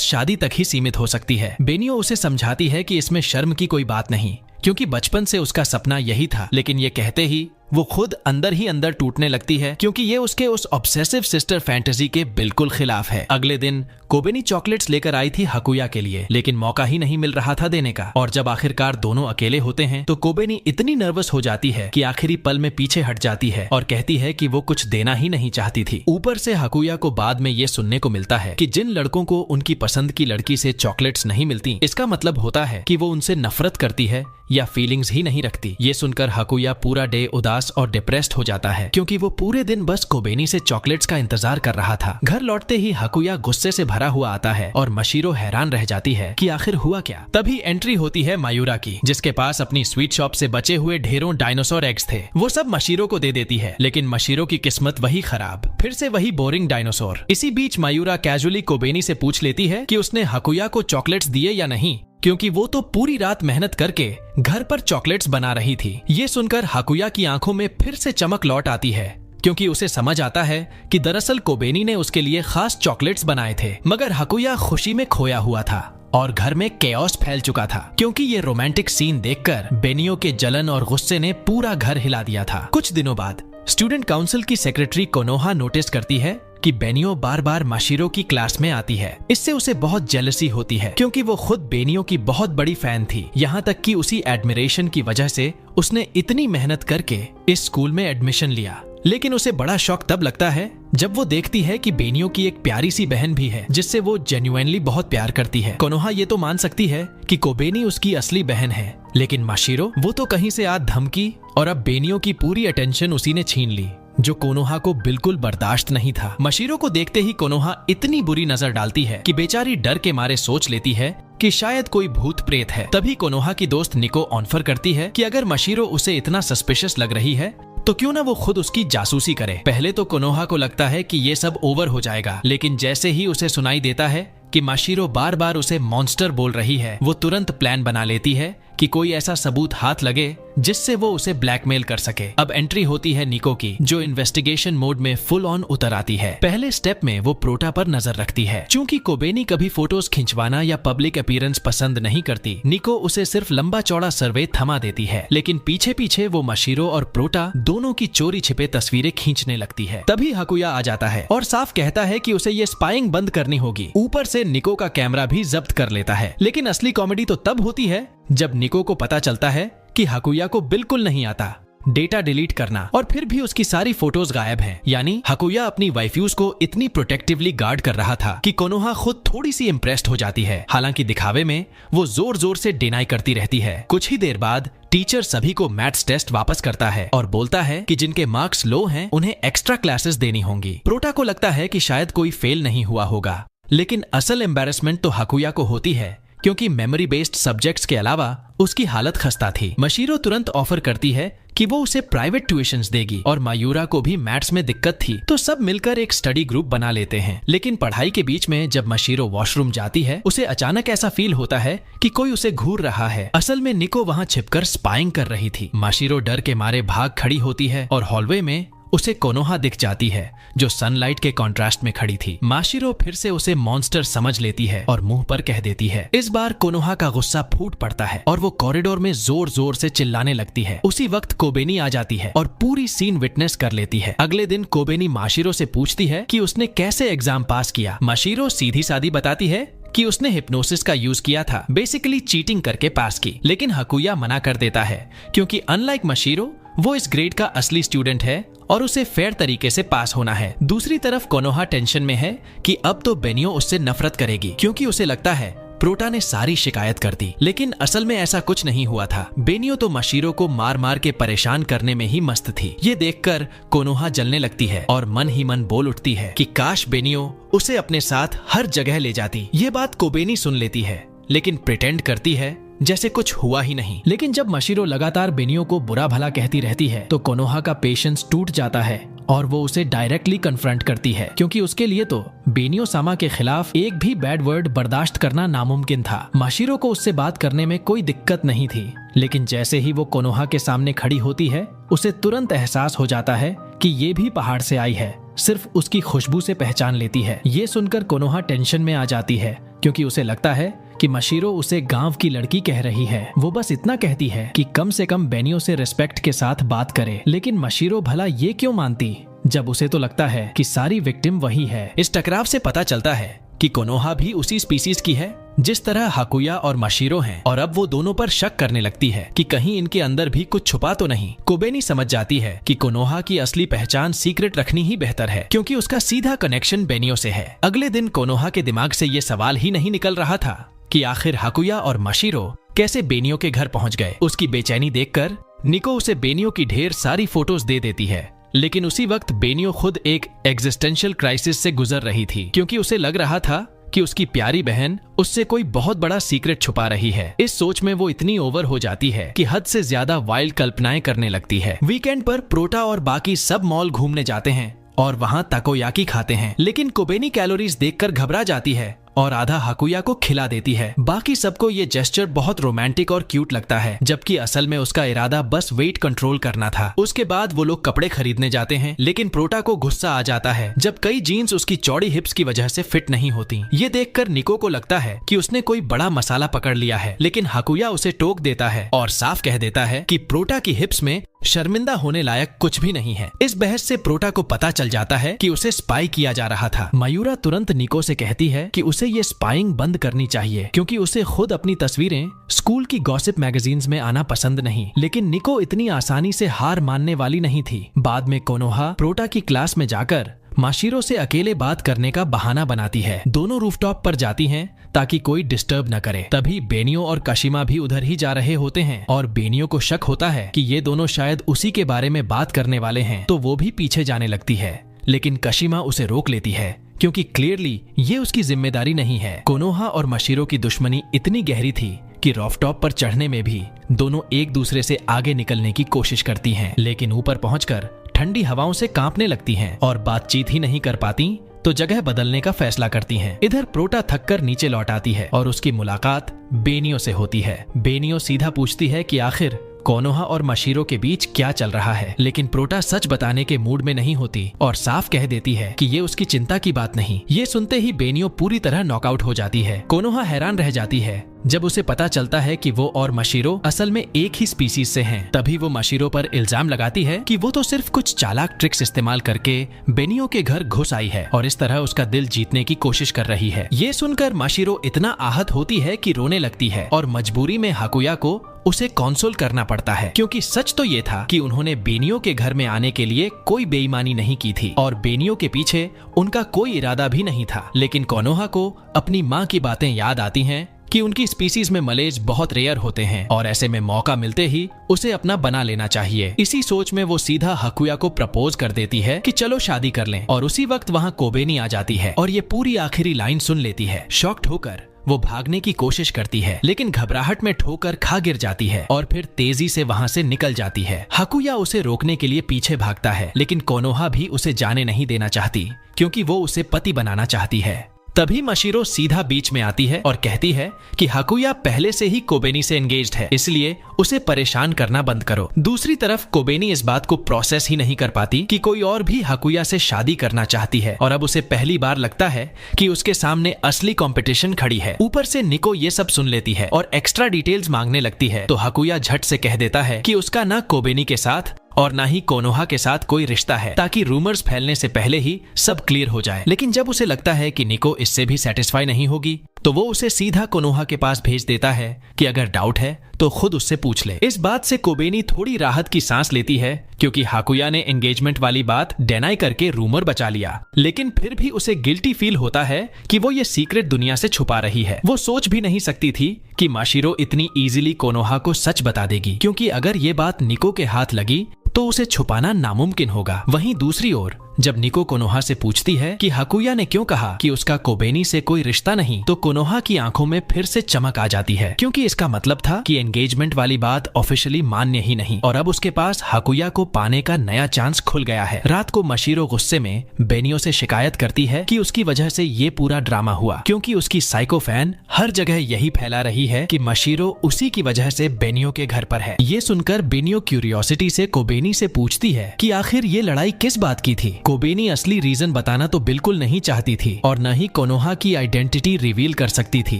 शादी तक ही सीमित हो सकती है। बेनियो उसे समझाती है कि इसमें शर्म की कोई बात नहीं क्योंकि बचपन से उसका सपना यही था, लेकिन ये कहते ही वो खुद अंदर ही अंदर टूटने लगती है क्योंकि ये उसके उस ऑब्सेसिव सिस्टर फैंटेसी के बिल्कुल खिलाफ है। अगले दिन कोबेनी चॉकलेट्स लेकर आई थी हाकुया के लिए, लेकिन मौका ही नहीं मिल रहा था देने का। और जब आखिरकार दोनों अकेले होते हैं तो कोबेनी इतनी नर्वस हो जाती है कि आखिरी पल में पीछे हट जाती है और कहती है कि वो कुछ देना ही नहीं चाहती थी। ऊपर से हाकुया को बाद में ये सुनने को मिलता है कि जिन लड़कों को उनकी पसंद की लड़की से चॉकलेट्स नहीं मिलती, इसका मतलब होता है कि वो उनसे नफरत करती है या फीलिंग्स ही नहीं रखती। ये सुनकर हाकुया पूरा डे उदास और डिप्रेस्ड हो जाता है क्योंकि वो पूरे दिन बस कोबेनी से चॉकलेट्स का इंतजार कर रहा था। घर लौटते ही हाकुया गुस्से से भरा हुआ आता है और मशीरो हैरान रह जाती है कि आखिर हुआ क्या। तभी एंट्री होती है मायूरा की, जिसके पास अपनी स्वीट शॉप से बचे हुए ढेरों डायनासोर एग्स थे। वो सब मशीरो को दे देती है, लेकिन मशीरो की किस्मत वही खराब, फिर से वही बोरिंग डायनासोर। इसी बीच मायूरा कैजुअली कोबेनी से पूछ लेती है कि उसने हाकुया को चॉकलेट्स दिए या नहीं, क्योंकि वो तो पूरी रात मेहनत करके घर पर चॉकलेट्स बना रही थी। ये सुनकर हाकुया की आंखों में फिर से चमक लौट आती है क्योंकि उसे समझ आता है कि दरअसल कोबेनी ने उसके लिए खास चॉकलेट्स बनाए थे। मगर हाकुया खुशी में खोया हुआ था और घर में केओस फैल चुका था क्योंकि ये रोमांटिक सीन देखकर बेनियो के जलन और गुस्से ने पूरा घर हिला दिया था। कुछ दिनों बाद स्टूडेंट काउंसिल की सेक्रेटरी कोनोहा नोटिस करती है कि बेनियो बार बार मशीरो की क्लास में आती है। इससे उसे बहुत जेलसी होती है क्योंकि वो खुद बेनियो की बहुत बड़ी फैन थी। यहाँ तक कि उसी एडमिरेशन की वजह से उसने इतनी मेहनत करके इस स्कूल में एडमिशन लिया। लेकिन उसे बड़ा शौक तब लगता है जब वो देखती है कि बेनियो की एक प्यारी सी बहन भी है जिससे वो जेन्युइनली बहुत प्यार करती है। कोनोहा ये तो मान सकती है कि कोबेनी उसकी असली बहन है, लेकिन मशीरो वो तो कहीं से आ धमकी और अब बेनियो की पूरी अटेंशन उसी ने छीन ली, जो कोनोहा को बिल्कुल बर्दाश्त नहीं था। मशीरो को देखते ही कोनोहा इतनी बुरी नजर डालती है कि बेचारी डर के मारे सोच लेती है कि शायद कोई भूत प्रेत है। तभी कोनोहा की दोस्त निको ऑफर करती है कि अगर मशीरो उसे इतना सस्पिशियस लग रही है तो क्यों ना वो खुद उसकी जासूसी करे। पहले तो कोनोहा को लगता है कि ये सब ओवर हो जाएगा, लेकिन जैसे ही उसे सुनाई देता है कि मशीरो बार बार उसे मॉन्स्टर बोल रही है, वो तुरंत प्लान बना लेती है कि कोई ऐसा सबूत हाथ लगे जिससे वो उसे ब्लैकमेल कर सके। अब एंट्री होती है निको की, जो इन्वेस्टिगेशन मोड में फुल ऑन उतर आती है। पहले स्टेप में वो प्रोटा पर नजर रखती है। चूंकि कोबेनी कभी फोटोज खिंचवाना या पब्लिक अपीयरेंस पसंद नहीं करती, निको उसे सिर्फ लंबा चौड़ा सर्वे थमा देती है, लेकिन पीछे पीछे वो मशीरो और प्रोटा दोनों की चोरी छिपे तस्वीरें खींचने लगती है। तभी हाकुया आ जाता है और साफ कहता है कि उसे ये स्पाइंग बंद करनी होगी। ऊपर से निको का कैमरा भी जब्त कर लेता है। लेकिन असली कॉमेडी तो तब होती है जब निको को पता चलता है कि हाकुया को बिल्कुल नहीं आता डेटा डिलीट करना, और फिर भी उसकी सारी फोटोज गायब हैं। यानी हाकुया अपनी वाइफ्यूज को इतनी प्रोटेक्टिवली गार्ड कर रहा था कि कोनोहा खुद थोड़ी सी इम्प्रेस्ड हो जाती है। हालांकि दिखावे में वो जोर जोर से डिनाई करती रहती है। कुछ ही देर बाद टीचर सभी को मैथ्स टेस्ट वापस करता है और बोलता है कि जिनके मार्क्स लो हैं उन्हें एक्स्ट्रा क्लासेस देनी होंगी। प्रोटा को लगता है कि शायद कोई फेल नहीं हुआ होगा, लेकिन असल एम्बैरेसमेंट तो हाकुया को होती है क्योंकि मेमोरी बेस्ड सब्जेक्ट्स के अलावा उसकी हालत खस्ता थी। मशीरो तुरंत ऑफर करती है कि वो उसे प्राइवेट ट्यूशंस देगी और मायूरा को भी मैथ्स में दिक्कत थी, तो सब मिलकर एक स्टडी ग्रुप बना लेते हैं। लेकिन पढ़ाई के बीच में जब मशीरो वॉशरूम जाती है, उसे अचानक ऐसा फील होता है कि कोई उसे घूर रहा है। असल में निको वहाँ छिपकर स्पाइंग कर रही थी। मशीरो डर के मारे भाग खड़ी होती है और हॉलवे में उसे कोनोहा दिख जाती है, जो सनलाइट के कॉन्ट्रास्ट में खड़ी थी। माशिरो फिर से उसे मॉन्स्टर समझ लेती है और मुंह पर कह देती है। इस बार कोनोहा का गुस्सा फूट पड़ता है और वो कॉरिडोर में जोर जोर से चिल्लाने लगती है। उसी वक्त कोबेनी आ जाती है और पूरी सीन विटनेस कर लेती है। अगले दिन कोबेनी माशिरो से पूछती है कि उसने कैसे एग्जाम पास किया। माशिरो सीधी सादी बताती है कि उसने हिप्नोसिस का यूज किया था, बेसिकली चीटिंग करके पास की। लेकिन हकुया मना कर देता है क्योंकि अनलाइक मशीरो वो इस ग्रेड का असली स्टूडेंट है और उसे फेयर तरीके से पास होना है। दूसरी तरफ कोनोहा टेंशन में है कि अब तो बेनियो उससे नफरत करेगी क्योंकि उसे लगता है प्रोटा ने सारी शिकायत कर दी। लेकिन असल में ऐसा कुछ नहीं हुआ था। बेनियो तो मशीरो को मार मार के परेशान करने में ही मस्त थी। ये देखकर कोनोहा जलने लगती है और मन ही मन बोल उठती है कि काश बेनियो उसे अपने साथ हर जगह ले जाती। ये बात कोबेनी सुन लेती है लेकिन प्रिटेंड करती है जैसे कुछ हुआ ही नहीं। लेकिन जब मशीरो लगातार बेनियो को बुरा भला कहती रहती है तो कोनोहा का पेशेंस टूट जाता है और वो उसे डायरेक्टली कन्फ्रंट करती है क्योंकि उसके लिए तो बेनियो सामा के खिलाफ एक भी बैड वर्ड बर्दाश्त करना नामुमकिन था। मशीरो को उससे बात करने में कोई दिक्कत नहीं थी, लेकिन जैसे ही वो कोनोहा के सामने खड़ी होती है उसे तुरंत एहसास हो जाता है कि ये भी पहाड़ से आई है, सिर्फ उसकी खुशबू से पहचान लेती है। ये सुनकर कोनोहा टेंशन में आ जाती है क्योंकि उसे लगता है कि मशीरो उसे गांव की लड़की कह रही है। वो बस इतना कहती है कि कम से कम बेनियो से रिस्पेक्ट के साथ बात करे। लेकिन मशीरो भला ये क्यों मानती जब उसे तो लगता है कि सारी विक्टिम वही है। इस टकराव से पता चलता है कि कोनोहा भी उसी स्पीसीज की है जिस तरह हकुया और मशीरो हैं और अब वो दोनों पर शक करने लगती है कि कहीं इनके अंदर भी कुछ छुपा तो नहीं। कोबेनी समझ जाती है कि कोनोहा की असली पहचान सीक्रेट रखनी ही बेहतर है क्योंकि उसका सीधा कनेक्शन बेनियो से है। अगले दिन कोनोहा के दिमाग से ये सवाल ही नहीं निकल रहा था कि आखिर हकुया और मशीरो कैसे बेनियो के घर पहुंच गए। उसकी बेचैनी देखकर निको उसे बेनियो की ढेर सारी फोटोज दे देती है। लेकिन उसी वक्त बेनियो खुद एक एग्जिस्टेंशियल क्राइसिस से गुजर रही थी क्योंकि उसे लग रहा था कि उसकी प्यारी बहन उससे कोई बहुत बड़ा सीक्रेट छुपा रही है। इस सोच में वो इतनी ओवर हो जाती है कि हद से ज्यादा वाइल्ड कल्पनाएं करने लगती है। वीकेंड पर प्रोटा और बाकी सब मॉल घूमने जाते हैं और वहाँ ताकोयाकी खाते हैं। लेकिन कोबेनी कैलोरीज देखकर घबरा जाती है और आधा हकुया को खिला देती है। बाकी सबको ये जेस्चर बहुत रोमांटिक और क्यूट लगता है, जबकि असल में उसका इरादा बस वेट कंट्रोल करना था। उसके बाद वो लोग कपड़े खरीदने जाते हैं, लेकिन प्रोटा को गुस्सा आ जाता है जब कई जीन्स उसकी चौड़ी हिप्स की वजह से फिट नहीं होती। ये देखकर निको को लगता है कि उसने कोई बड़ा मसाला पकड़ लिया है, लेकिन हकुया उसे टोक देता है और साफ कह देता है कि प्रोटा की हिप्स में शर्मिंदा होने लायक कुछ भी नहीं है। इस बहस से प्रोटा को पता चल जाता है कि उसे स्पाई किया जा रहा था। मयूरा तुरंत निको से कहती है कि उसे ये स्पाइंग बंद करनी चाहिए क्योंकि उसे खुद अपनी तस्वीरें स्कूल की गॉसिप मैगजीन्स में आना पसंद नहीं। लेकिन निको इतनी आसानी से हार मानने वाली नहीं थी। बाद में कोनोहा प्रोटा की क्लास में जाकर माशीरो से अकेले बात करने का बहाना बनाती है। दोनों रूफटॉप पर जाती हैं ताकि कोई डिस्टर्ब न करे। तभी बेनियो और कशिमा भी उधर ही जा रहे होते हैं और बेनियो को शक होता है कि ये दोनों शायद उसी के बारे में बात करने वाले हैं, तो वो भी पीछे जाने लगती है। लेकिन कशिमा उसे रोक लेती है क्योंकि क्लियरली ये उसकी जिम्मेदारी नहीं है। कोनोहा और मशीरो की दुश्मनी इतनी गहरी थी कि रूफटॉप पर चढ़ने में भी दोनों एक दूसरे से आगे निकलने की कोशिश करती हैं, लेकिन ऊपर पहुंचकर ठंडी हवाओं से कांपने लगती हैं और बातचीत ही नहीं कर पाती तो जगह बदलने का फैसला करती हैं। इधर प्रोटा थककर नीचे लौट आती है और उसकी मुलाकात बेनियो से होती है। बेनियो सीधा पूछती है कि आखिर कोनोहा और मशीरो के बीच क्या चल रहा है, लेकिन प्रोटा सच बताने के मूड में नहीं होती और साफ कह देती है कि ये उसकी चिंता की बात नहीं। ये सुनते ही बेनियो पूरी तरह नॉकआउट हो जाती है। कोनोहा हैरान रह जाती है जब उसे पता चलता है कि वो और मशीरो असल में एक ही स्पीसीज से हैं। तभी वो मशीरो पर इल्जाम लगाती है कि वो तो सिर्फ कुछ चालाक ट्रिक्स इस्तेमाल करके बेनियो के घर घुस आई है और इस तरह उसका दिल जीतने की कोशिश कर रही है। ये सुनकर मशीरो इतना आहत होती है कि रोने लगती है और मजबूरी में हकुया को उसे कंसोल करना पड़ता है क्योंकि सच तो ये था कि उन्होंने बेनियो के घर में आने के लिए कोई बेईमानी नहीं की थी और बेनियो के पीछे उनका कोई इरादा भी नहीं था। लेकिन कोनोहा को अपनी माँ की बातें याद आती हैं कि उनकी स्पीसीज में मलेज बहुत रेयर होते हैं और ऐसे में मौका मिलते ही उसे अपना बना लेना चाहिए। इसी सोच में वो सीधा हकुया को प्रपोज कर देती है कि चलो शादी कर लें और उसी वक्त वहाँ कोबेनी आ जाती है और ये पूरी आखिरी लाइन सुन लेती है। शॉक्ड होकर वो भागने की कोशिश करती है लेकिन घबराहट में ठोकर खा गिर जाती है और फिर तेजी से वहाँ से निकल जाती है। हकुया उसे रोकने के लिए पीछे भागता है लेकिन कोनोहा भी उसे जाने नहीं देना चाहती क्योंकि वो उसे पति बनाना चाहती है। तभी मशीरो सीधा बीच में आती है और कहती है कि हकुया पहले से ही कोबेनी से एंगेज्ड है, इसलिए उसे परेशान करना बंद करो। दूसरी तरफ कोबेनी इस बात को प्रोसेस ही नहीं कर पाती कि कोई और भी हकुया से शादी करना चाहती है और अब उसे पहली बार लगता है कि उसके सामने असली कंपटीशन खड़ी है। ऊपर से निको ये सब सुन लेती है और एक्स्ट्रा डिटेल्स मांगने लगती है तो हकुया झट से कह देता है कि उसका ना कोबेनी के साथ और ना ही कोनोहा के साथ कोई रिश्ता है, ताकि रूमर्स फैलने से पहले ही सब क्लियर हो जाए। लेकिन जब उसे लगता है कि निको इससे भी सेटिस्फाई नहीं होगी, तो वो उसे सीधा कोनोहा के पास भेज देता है कि अगर डाउट है तो खुद उससे पूछ ले। इस बात से कोबेनी थोड़ी राहत की सांस लेती है, क्योंकि हाकुया ने एंगेजमेंट वाली बात डिनाई करके रूमर बचा लिया। लेकिन फिर भी उसे गिल्टी फील होता है कि वो ये सीक्रेट दुनिया से छुपा रही है। वो सोच भी नहीं सकती थी कि माशिरो इतनी इजीली कोनोहा को सच बता देगी, क्योंकि अगर ये बात निको के हाथ लगी तो उसे छुपाना नामुमकिन होगा। वहीं दूसरी ओर जब निको कोनोहा से पूछती है कि हाकुया ने क्यों कहा कि उसका कोबेनी से कोई रिश्ता नहीं, तो कोनोहा की आंखों में फिर से चमक आ जाती है, क्योंकि इसका मतलब था कि एंगेजमेंट वाली बात ऑफिशियली मान्य ही नहीं और अब उसके पास हाकुया को पाने का नया चांस खुल गया है। रात को माशिरो गुस्से में बेनियो से शिकायत करती है कि उसकी वजह से ये पूरा ड्रामा हुआ, क्योंकि उसकी साइको फैन हर जगह यही फैला रही है कि माशिरो उसी की वजह से बेनियो के घर पर है। ये सुनकर बेनियो क्यूरियोसिटी से कोबेनी से पूछती है कि आखिर ये लड़ाई किस बात की थी। कोबेनी असली रीजन बताना तो बिल्कुल नहीं चाहती थी और न ही कोनोहा की आइडेंटिटी रिवील कर सकती थी,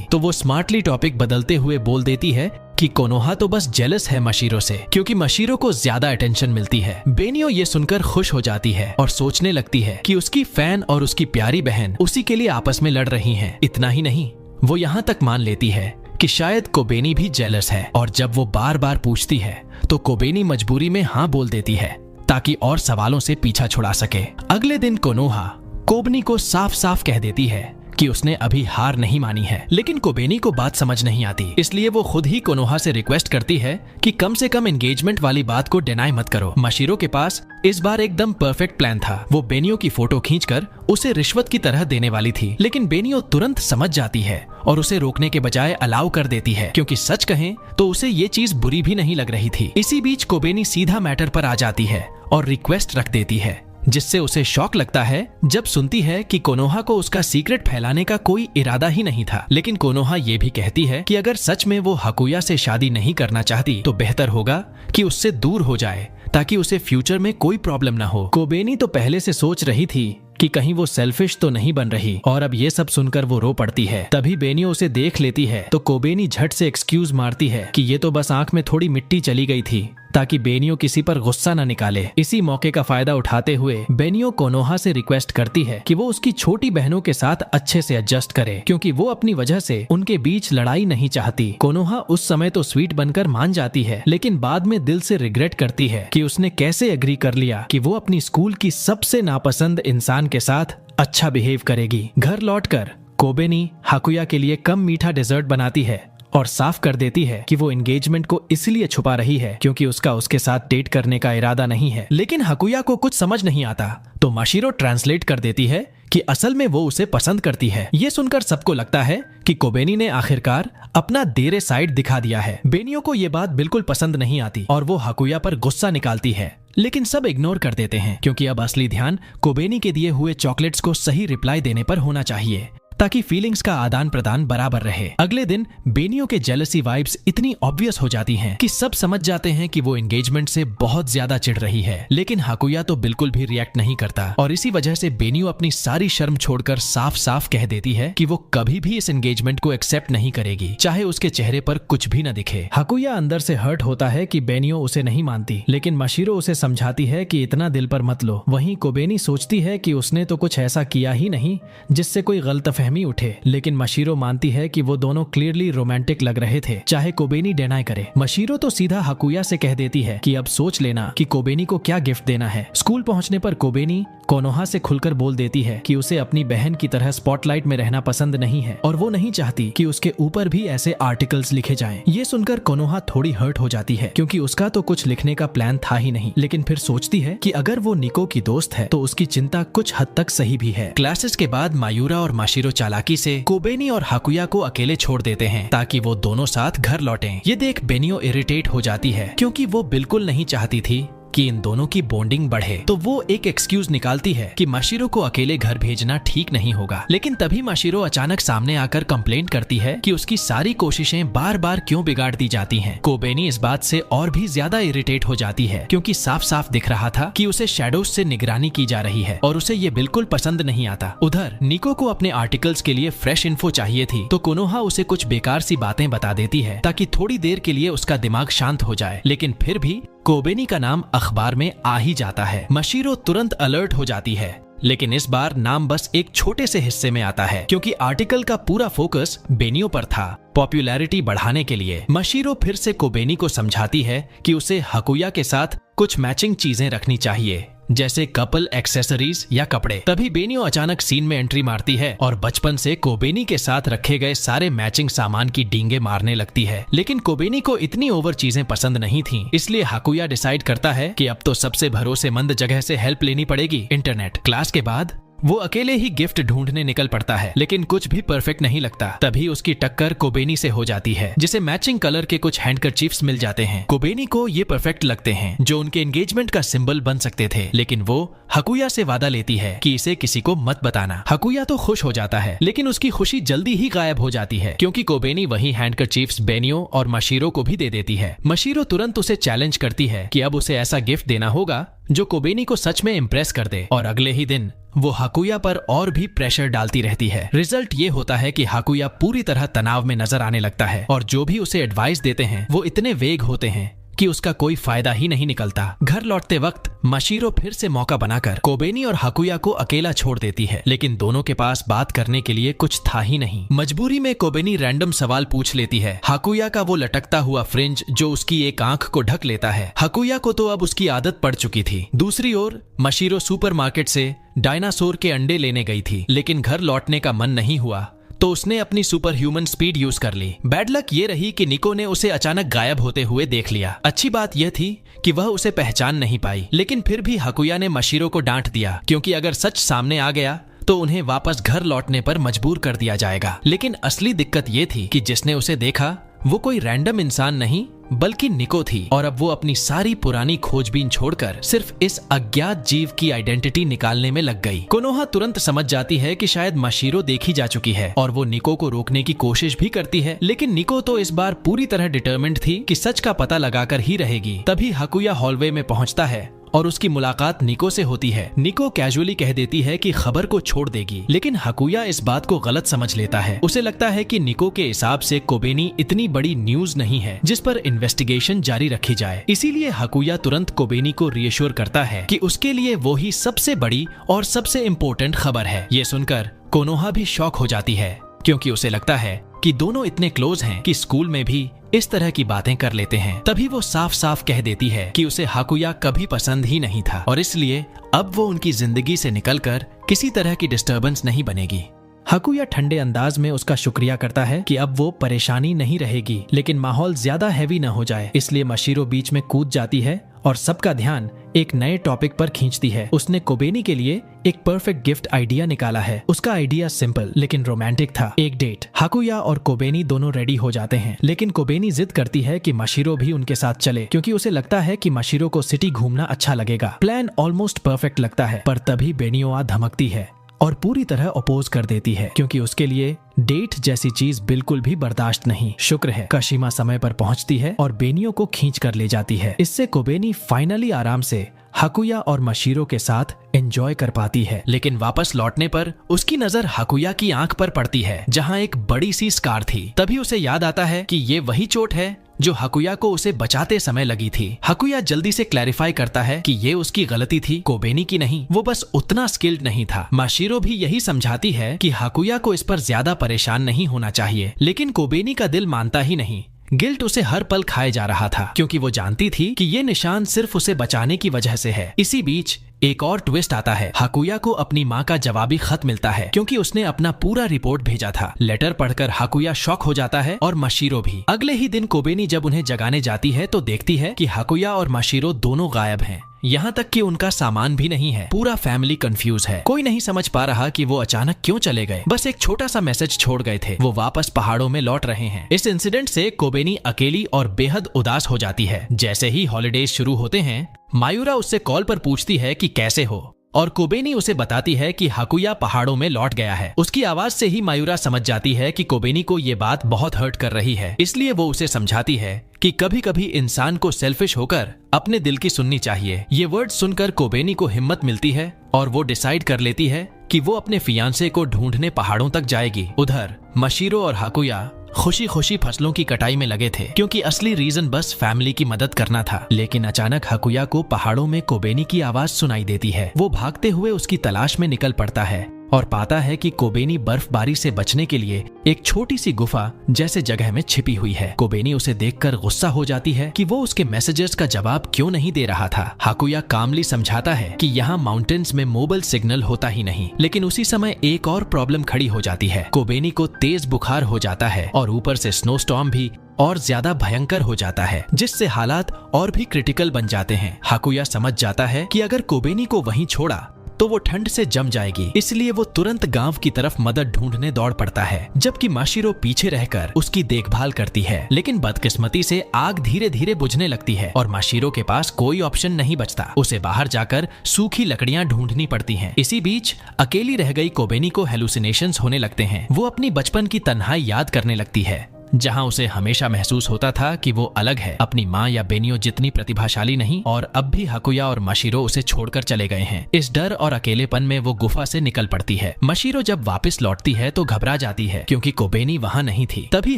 तो वो स्मार्टली टॉपिक बदलते हुए बोल देती है कि कोनोहा तो बस जेलस है माशिरो से, क्योंकि माशिरो को ज्यादा अटेंशन मिलती है। बेनियो ये सुनकर खुश हो जाती है और सोचने लगती है कि उसकी फैन और उसकी प्यारी बहन उसी के लिए आपस में लड़ रही हैं। इतना ही नहीं, वो यहाँ तक मान लेती है कि शायद कोबेनी भी जेलस है, और जब वो बार बार पूछती है तो कोबेनी मजबूरी में हाँ बोल देती है ताकि और सवालों से पीछा छुड़ा सके। अगले दिन कोनोहा कोबनी को साफ साफ कह देती है कि उसने अभी हार नहीं मानी है, लेकिन कोबेनी को बात समझ नहीं आती, इसलिए वो खुद ही कोनोहा से रिक्वेस्ट करती है कि कम से कम एंगेजमेंट वाली बात को डिनाई मत करो। माशिरो के पास इस बार एकदम परफेक्ट प्लान था। वो बेनियो की फोटो खींचकर उसे रिश्वत की तरह देने वाली थी, लेकिन बेनियो तुरंत समझ जाती है और उसे रोकने के बजाय अलाउ कर देती है, क्योंकि सच कहें तो उसे ये चीज बुरी भी नहीं लग रही थी। इसी बीच कोबेनी सीधा मैटर पर आ जाती है और रिक्वेस्ट रख देती है, जिससे उसे शॉक लगता है जब सुनती है कि कोनोहा को उसका सीक्रेट फैलाने का कोई इरादा ही नहीं था। लेकिन कोनोहा ये भी कहती है कि अगर सच में वो हाकुया से शादी नहीं करना चाहती तो बेहतर होगा कि उससे दूर हो जाए, ताकि उसे फ्यूचर में कोई प्रॉब्लम ना हो। कोबेनी तो पहले से सोच रही थी कि कहीं वो सेल्फिश तो नहीं बन रही, और अब ये सब सुनकर वो रो पड़ती है। तभी बेनियो उसे देख लेती है तो कोबेनी झट से एक्सक्यूज मारती है कि ये तो बस आंख में थोड़ी मिट्टी चली गई थी, ताकि बेनियो किसी पर गुस्सा न निकाले। इसी मौके का फायदा उठाते हुए बेनियो कोनोहा से रिक्वेस्ट करती है कि वो उसकी छोटी बहनों के साथ अच्छे से एडजस्ट करे, क्योंकि वो अपनी वजह से उनके बीच लड़ाई नहीं चाहती। कोनोहा उस समय तो स्वीट बनकर मान जाती है, लेकिन बाद में दिल से रिग्रेट करती है कि उसने कैसे एग्री कर लिया कि वो अपनी स्कूल की सबसे नापसंद इंसान के साथ अच्छा बिहेव करेगी। घर लौटकर कोबेनी हाकुया के लिए कम मीठा डेजर्ट बनाती है और साफ कर देती है कि वो एंगेजमेंट को इसलिए छुपा रही है क्योंकि उसका उसके साथ डेट करने का इरादा नहीं है। लेकिन हाकुया को कुछ समझ नहीं आता, तो माशिरो ट्रांसलेट कर देती है कि असल में वो उसे पसंद करती है। ये सुनकर सबको लगता है कि कोबेनी ने आखिरकार अपना देरे साइड दिखा दिया है। बेनियो को ये बात बिल्कुल पसंद नहीं आती और वो हाकुया पर गुस्सा निकालती है, लेकिन सब इग्नोर कर देते हैं, क्योंकि अब असली ध्यान कोबेनी के दिए हुए चॉकलेट्स को सही रिप्लाई देने पर होना चाहिए, ताकि फीलिंग्स का आदान प्रदान बराबर रहे। अगले दिन बेनियो के जेलसी वाइब्स इतनी ऑब्वियस हो जाती हैं कि सब समझ जाते हैं कि वो एंगेजमेंट से बहुत ज्यादा चिढ़ रही है, लेकिन हाकुया तो बिल्कुल भी रिएक्ट नहीं करता, और इसी वजह से बेनियो अपनी सारी शर्म छोड़कर साफ साफ कह देती है कि वो कभी भी इस एंगेजमेंट को एक्सेप्ट नहीं करेगी, चाहे उसके चेहरे पर कुछ भी न दिखे। हाकुया अंदर से हर्ट होता है कि बेनियो उसे नहीं मानती, लेकिन माशिरो उसे समझाती है कि इतना दिल पर मत लो। वहीं कोबेनी सोचती है कि उसने तो कुछ ऐसा किया ही नहीं जिससे कोई गलतफहमी उठे, लेकिन माशिरो मानती है कि वो दोनों क्लियरली रोमांटिक लग रहे थे, चाहे कोबेनी डिनाई करे। माशिरो तो सीधा हाकुया से कह देती है कि अब सोच लेना कि कोबेनी को क्या गिफ्ट देना है। स्कूल पहुंचने पर कोबेनी कोनोहा से खुलकर बोल देती है कि उसे अपनी बहन की तरह स्पॉटलाइट में रहना पसंद नहीं है और वो नहीं चाहती कि उसके ऊपर भी ऐसे आर्टिकल्स लिखे जाएं। ये सुनकर कोनोहा थोड़ी हर्ट हो जाती है, क्योंकि उसका तो कुछ लिखने का प्लान था ही नहीं, लेकिन फिर सोचती है कि अगर वो निको की दोस्त है तो उसकी चिंता कुछ हद तक सही भी है। क्लासेस के बाद मायूरा और माशिरो चालाकी से कोबेनी और हाकुया को अकेले छोड़ देते हैं ताकि वो दोनों साथ घर लौटें। ये देख बेनियो इरिटेट हो जाती है, क्योंकि वो बिल्कुल नहीं चाहती थी कि इन दोनों की बॉन्डिंग बढ़े, तो वो एक एक्सक्यूज निकालती है कि माशिरो को अकेले घर भेजना ठीक नहीं होगा। लेकिन तभी माशिरो अचानक सामने आकर कंप्लेंट करती है कि उसकी सारी कोशिशें बार बार क्यों बिगाड़ दी जाती हैं। कोबेनी इस बात से और भी ज्यादा इरिटेट हो जाती है, क्योंकि साफ साफ दिख रहा था कि उसे शैडोज से निगरानी की जा रही है और उसे ये बिल्कुल पसंद नहीं आता। उधर निको को अपने आर्टिकल्स के लिए फ्रेश इन्फो चाहिए थी, तो कोनोहा उसे कुछ बेकार सी बातें बता देती है ताकि थोड़ी देर के लिए उसका दिमाग शांत हो जाए, लेकिन फिर भी कोबेनी का नाम अखबार में आ ही जाता है। मशीरो तुरंत अलर्ट हो जाती है, लेकिन इस बार नाम बस एक छोटे से हिस्से में आता है क्योंकि आर्टिकल का पूरा फोकस बेनियो पर था। पॉपुलैरिटी बढ़ाने के लिए मशीरो फिर से कोबेनी को समझाती है कि उसे हकुया के साथ कुछ मैचिंग चीजें रखनी चाहिए, जैसे कपल एक्सेसरीज या कपड़े। तभी बेनियो अचानक सीन में एंट्री मारती है और बचपन से कोबेनी के साथ रखे गए सारे मैचिंग सामान की डींगे मारने लगती है। लेकिन कोबेनी को इतनी ओवर चीजें पसंद नहीं थीं, इसलिए हकुया डिसाइड करता है कि अब तो सबसे भरोसेमंद जगह से हेल्प लेनी पड़ेगी, इंटरनेट। क्लास के बाद वो अकेले ही गिफ्ट ढूंढने निकल पड़ता है, लेकिन कुछ भी परफेक्ट नहीं लगता। तभी उसकी टक्कर कोबेनी से हो जाती है, जिसे मैचिंग कलर के कुछ हैंडकरचीफ्स मिल जाते हैं। कोबेनी को ये परफेक्ट लगते हैं, जो उनके एंगेजमेंट का सिंबल बन सकते थे, लेकिन वो हकुया से वादा लेती है कि इसे किसी को मत बताना। हकुया तो खुश हो जाता है, लेकिन उसकी खुशी जल्दी ही गायब हो जाती है क्योंकि कोबेनी वही हैंडकरचीफ्स बेनियो और मशीरो को भी दे देती है। मशीरो तुरंत उसे चैलेंज करती है कि अब उसे ऐसा गिफ्ट देना होगा जो कोबेनी को सच में इम्प्रेस कर दे, और अगले ही दिन वो हकुया पर और भी प्रेशर डालती रहती है। रिजल्ट ये होता है कि हकुया पूरी तरह तनाव में नजर आने लगता है और जो भी उसे एडवाइस देते हैं वो इतने वेग होते हैं कि उसका कोई फायदा ही नहीं निकलता। घर लौटते वक्त मशीरो फिर से मौका बनाकर कोबेनी और हकुया को अकेला छोड़ देती है, लेकिन दोनों के पास बात करने के लिए कुछ था ही नहीं। मजबूरी में कोबेनी रैंडम सवाल पूछ लेती है। हकुया का वो लटकता हुआ फ्रिंज जो उसकी एक आंख को ढक लेता है, हकुया को तो अब उसकी आदत पड़ चुकी थी। दूसरी ओर मशीरो सुपरमार्केट से डायनासोर के अंडे लेने गई थी, लेकिन घर लौटने का मन नहीं हुआ तो उसने अपनी सुपर ह्यूमन स्पीड यूज कर ली। बैड लक ये रही कि निको ने उसे अचानक गायब होते हुए देख लिया। अच्छी बात यह थी कि वह उसे पहचान नहीं पाई, लेकिन फिर भी हकुया ने मशीरो को डांट दिया क्योंकि अगर सच सामने आ गया तो उन्हें वापस घर लौटने पर मजबूर कर दिया जाएगा। लेकिन असली दिक्कत ये थी कि जिसने उसे देखा वो कोई रैंडम इंसान नहीं बल्कि निको थी, और अब वो अपनी सारी पुरानी खोजबीन छोड़कर सिर्फ इस अज्ञात जीव की आइडेंटिटी निकालने में लग गई। कोनोहा तुरंत समझ जाती है कि शायद मशीरो देखी जा चुकी है और वो निको को रोकने की कोशिश भी करती है, लेकिन निको तो इस बार पूरी तरह डिटरमिन्ड थी कि सच का पता लगाकर ही रहेगी। तभी हकुया हॉलवे में पहुंचता है और उसकी मुलाकात निको से होती है। निको कैजुअली कह देती है कि खबर को छोड़ देगी, लेकिन हकुया इस बात को गलत समझ लेता है। उसे लगता है कि निको के हिसाब से कोबेनी इतनी बड़ी न्यूज नहीं है जिस पर इन्वेस्टिगेशन जारी रखी जाए। इसीलिए हकुया तुरंत कोबेनी को रिएश्योर करता है कि उसके लिए वो ही सबसे बड़ी और सबसे इम्पोर्टेंट खबर है। ये सुनकर कोनोहा भी शॉक हो जाती है क्योंकि उसे लगता है कि दोनों इतने क्लोज हैं कि स्कूल में भी इस तरह की बातें कर लेते हैं। तभी वो साफ साफ कह देती है कि उसे हकुया कभी पसंद ही नहीं था और इसलिए अब वो उनकी जिंदगी से निकलकर किसी तरह की डिस्टर्बेंस नहीं बनेगी। हकुया ठंडे अंदाज में उसका शुक्रिया करता है कि अब वो परेशानी नहीं रहेगी, लेकिन माहौल ज्यादा हैवी न हो जाए, इसलिए मशीरो बीच में कूद जाती है और सबका ध्यान एक नए टॉपिक पर खींचती है। उसने कोबेनी के लिए एक परफेक्ट गिफ्ट आइडिया निकाला है। उसका आइडिया सिंपल लेकिन रोमांटिक था, एक डेट। हकुया और कोबेनी दोनों रेडी हो जाते हैं, लेकिन कोबेनी जिद करती है कि मशीरो भी उनके साथ चले क्योंकि उसे लगता है कि मशीरो को सिटी घूमना अच्छा लगेगा। प्लान ऑलमोस्ट परफेक्ट लगता है, पर तभी बेनियो धमकती है और पूरी तरह अपोज कर देती है क्योंकि उसके लिए डेट जैसी चीज बिल्कुल भी बर्दाश्त नहीं। शुक्र है कशिमा समय पर पहुंचती है और बेनियो को खींच कर ले जाती है। इससे कोबेनी फाइनली आराम से हकुया और मशीरो के साथ एंजॉय कर पाती है, लेकिन वापस लौटने पर उसकी नजर हकुया की आंख पर पड़ती है जहां एक बड़ी सी स्कार थी। तभी उसे याद आता है कि ये वही चोट है जो हकुया को उसे बचाते समय लगी थी। हकुया जल्दी से क्लैरिफाई करता है कि ये उसकी गलती थी, कोबेनी की नहीं। वो बस उतना स्किल्ड नहीं था। मशीरो भी यही समझाती है कि हकुया को इस पर ज्यादा परेशान नहीं होना चाहिए, लेकिन कोबेनी का दिल मानता ही नहीं। गिल्ट उसे हर पल खाए जा रहा था क्योंकि वो जानती थी कि ये निशान सिर्फ उसे बचाने की वजह से है। इसी बीच एक और ट्विस्ट आता है। हकुया को अपनी माँ का जवाबी खत मिलता है क्योंकि उसने अपना पूरा रिपोर्ट भेजा था। लेटर पढ़कर हकुया शॉक हो जाता है और मशीरो भी। अगले ही दिन कोबेनी जब उन्हें जगाने जाती है तो देखती है कि हकुया और मशीरो दोनों गायब हैं। यहाँ तक कि उनका सामान भी नहीं है। पूरा फैमिली कंफ्यूज है। कोई नहीं समझ पा रहा कि वो अचानक क्यों चले गए। बस एक छोटा सा मैसेज छोड़ गए थे, वो वापस पहाड़ों में लौट रहे हैं। इस इंसिडेंट से कोबेनी अकेली और बेहद उदास हो जाती है। जैसे ही हॉलिडेज शुरू होते हैं, मायूरा उससे कॉल पर पूछती है कि कैसे हो, और कोबेनी उसे बताती है कि हकुया पहाड़ों में लौट गया है। उसकी आवाज से ही मायूरा समझ जाती है कि कोबेनी को ये बात बहुत हर्ट कर रही है, इसलिए वो उसे समझाती है कि कभी कभी इंसान को सेल्फिश होकर अपने दिल की सुननी चाहिए। ये वर्ड सुनकर कोबेनी को हिम्मत मिलती है और वो डिसाइड कर लेती है कि वो अपने फियांसे को ढूंढने पहाड़ों तक जाएगी। उधर मशीरो और हकुया खुशी खुशी फसलों की कटाई में लगे थे, क्योंकि असली रीजन बस फैमिली की मदद करना था। लेकिन अचानक हाकुया को पहाड़ों में कोबेनी की आवाज सुनाई देती है। वो भागते हुए उसकी तलाश में निकल पड़ता है और पाता है कि कोबेनी बर्फबारी से बचने के लिए एक छोटी सी गुफा जैसे जगह में छिपी हुई है। कोबेनी उसे देखकर गुस्सा हो जाती है कि वो उसके मैसेजेस का जवाब क्यों नहीं दे रहा था। हाकुया कामली समझाता है कि यहाँ माउंटेन्स में मोबाइल सिग्नल होता ही नहीं। लेकिन उसी समय एक और प्रॉब्लम खड़ी हो जाती है। कोबेनी को तेज बुखार हो जाता है और ऊपर से स्नो स्टॉर्म भी और ज्यादा भयंकर हो जाता है, जिससे हालात और भी क्रिटिकल बन जाते हैं। हाकुया समझ जाता है कि अगर कोबेनी को वहीं छोड़ा तो वो ठंड से जम जाएगी, इसलिए वो तुरंत गांव की तरफ मदद ढूंढने दौड़ पड़ता है, जबकि माशिरो पीछे रहकर उसकी देखभाल करती है। लेकिन बदकिस्मती से आग धीरे धीरे बुझने लगती है और माशिरो के पास कोई ऑप्शन नहीं बचता। उसे बाहर जाकर सूखी लकड़ियां ढूंढनी पड़ती हैं। इसी बीच अकेली रह गई कोबेनी को हेलुसिनेशंस होने लगते हैं। वो अपनी बचपन की तन्हाई याद करने लगती है, जहां उसे हमेशा महसूस होता था कि वो अलग है, अपनी माँ या बेनियो जितनी प्रतिभाशाली नहीं, और अब भी हाकुया और माशिरो उसे छोड़कर चले गए हैं। इस डर और अकेलेपन में वो गुफा से निकल पड़ती है। माशिरो जब वापस लौटती है तो घबरा जाती है, क्योंकि कोबेनी वहां नहीं थी। तभी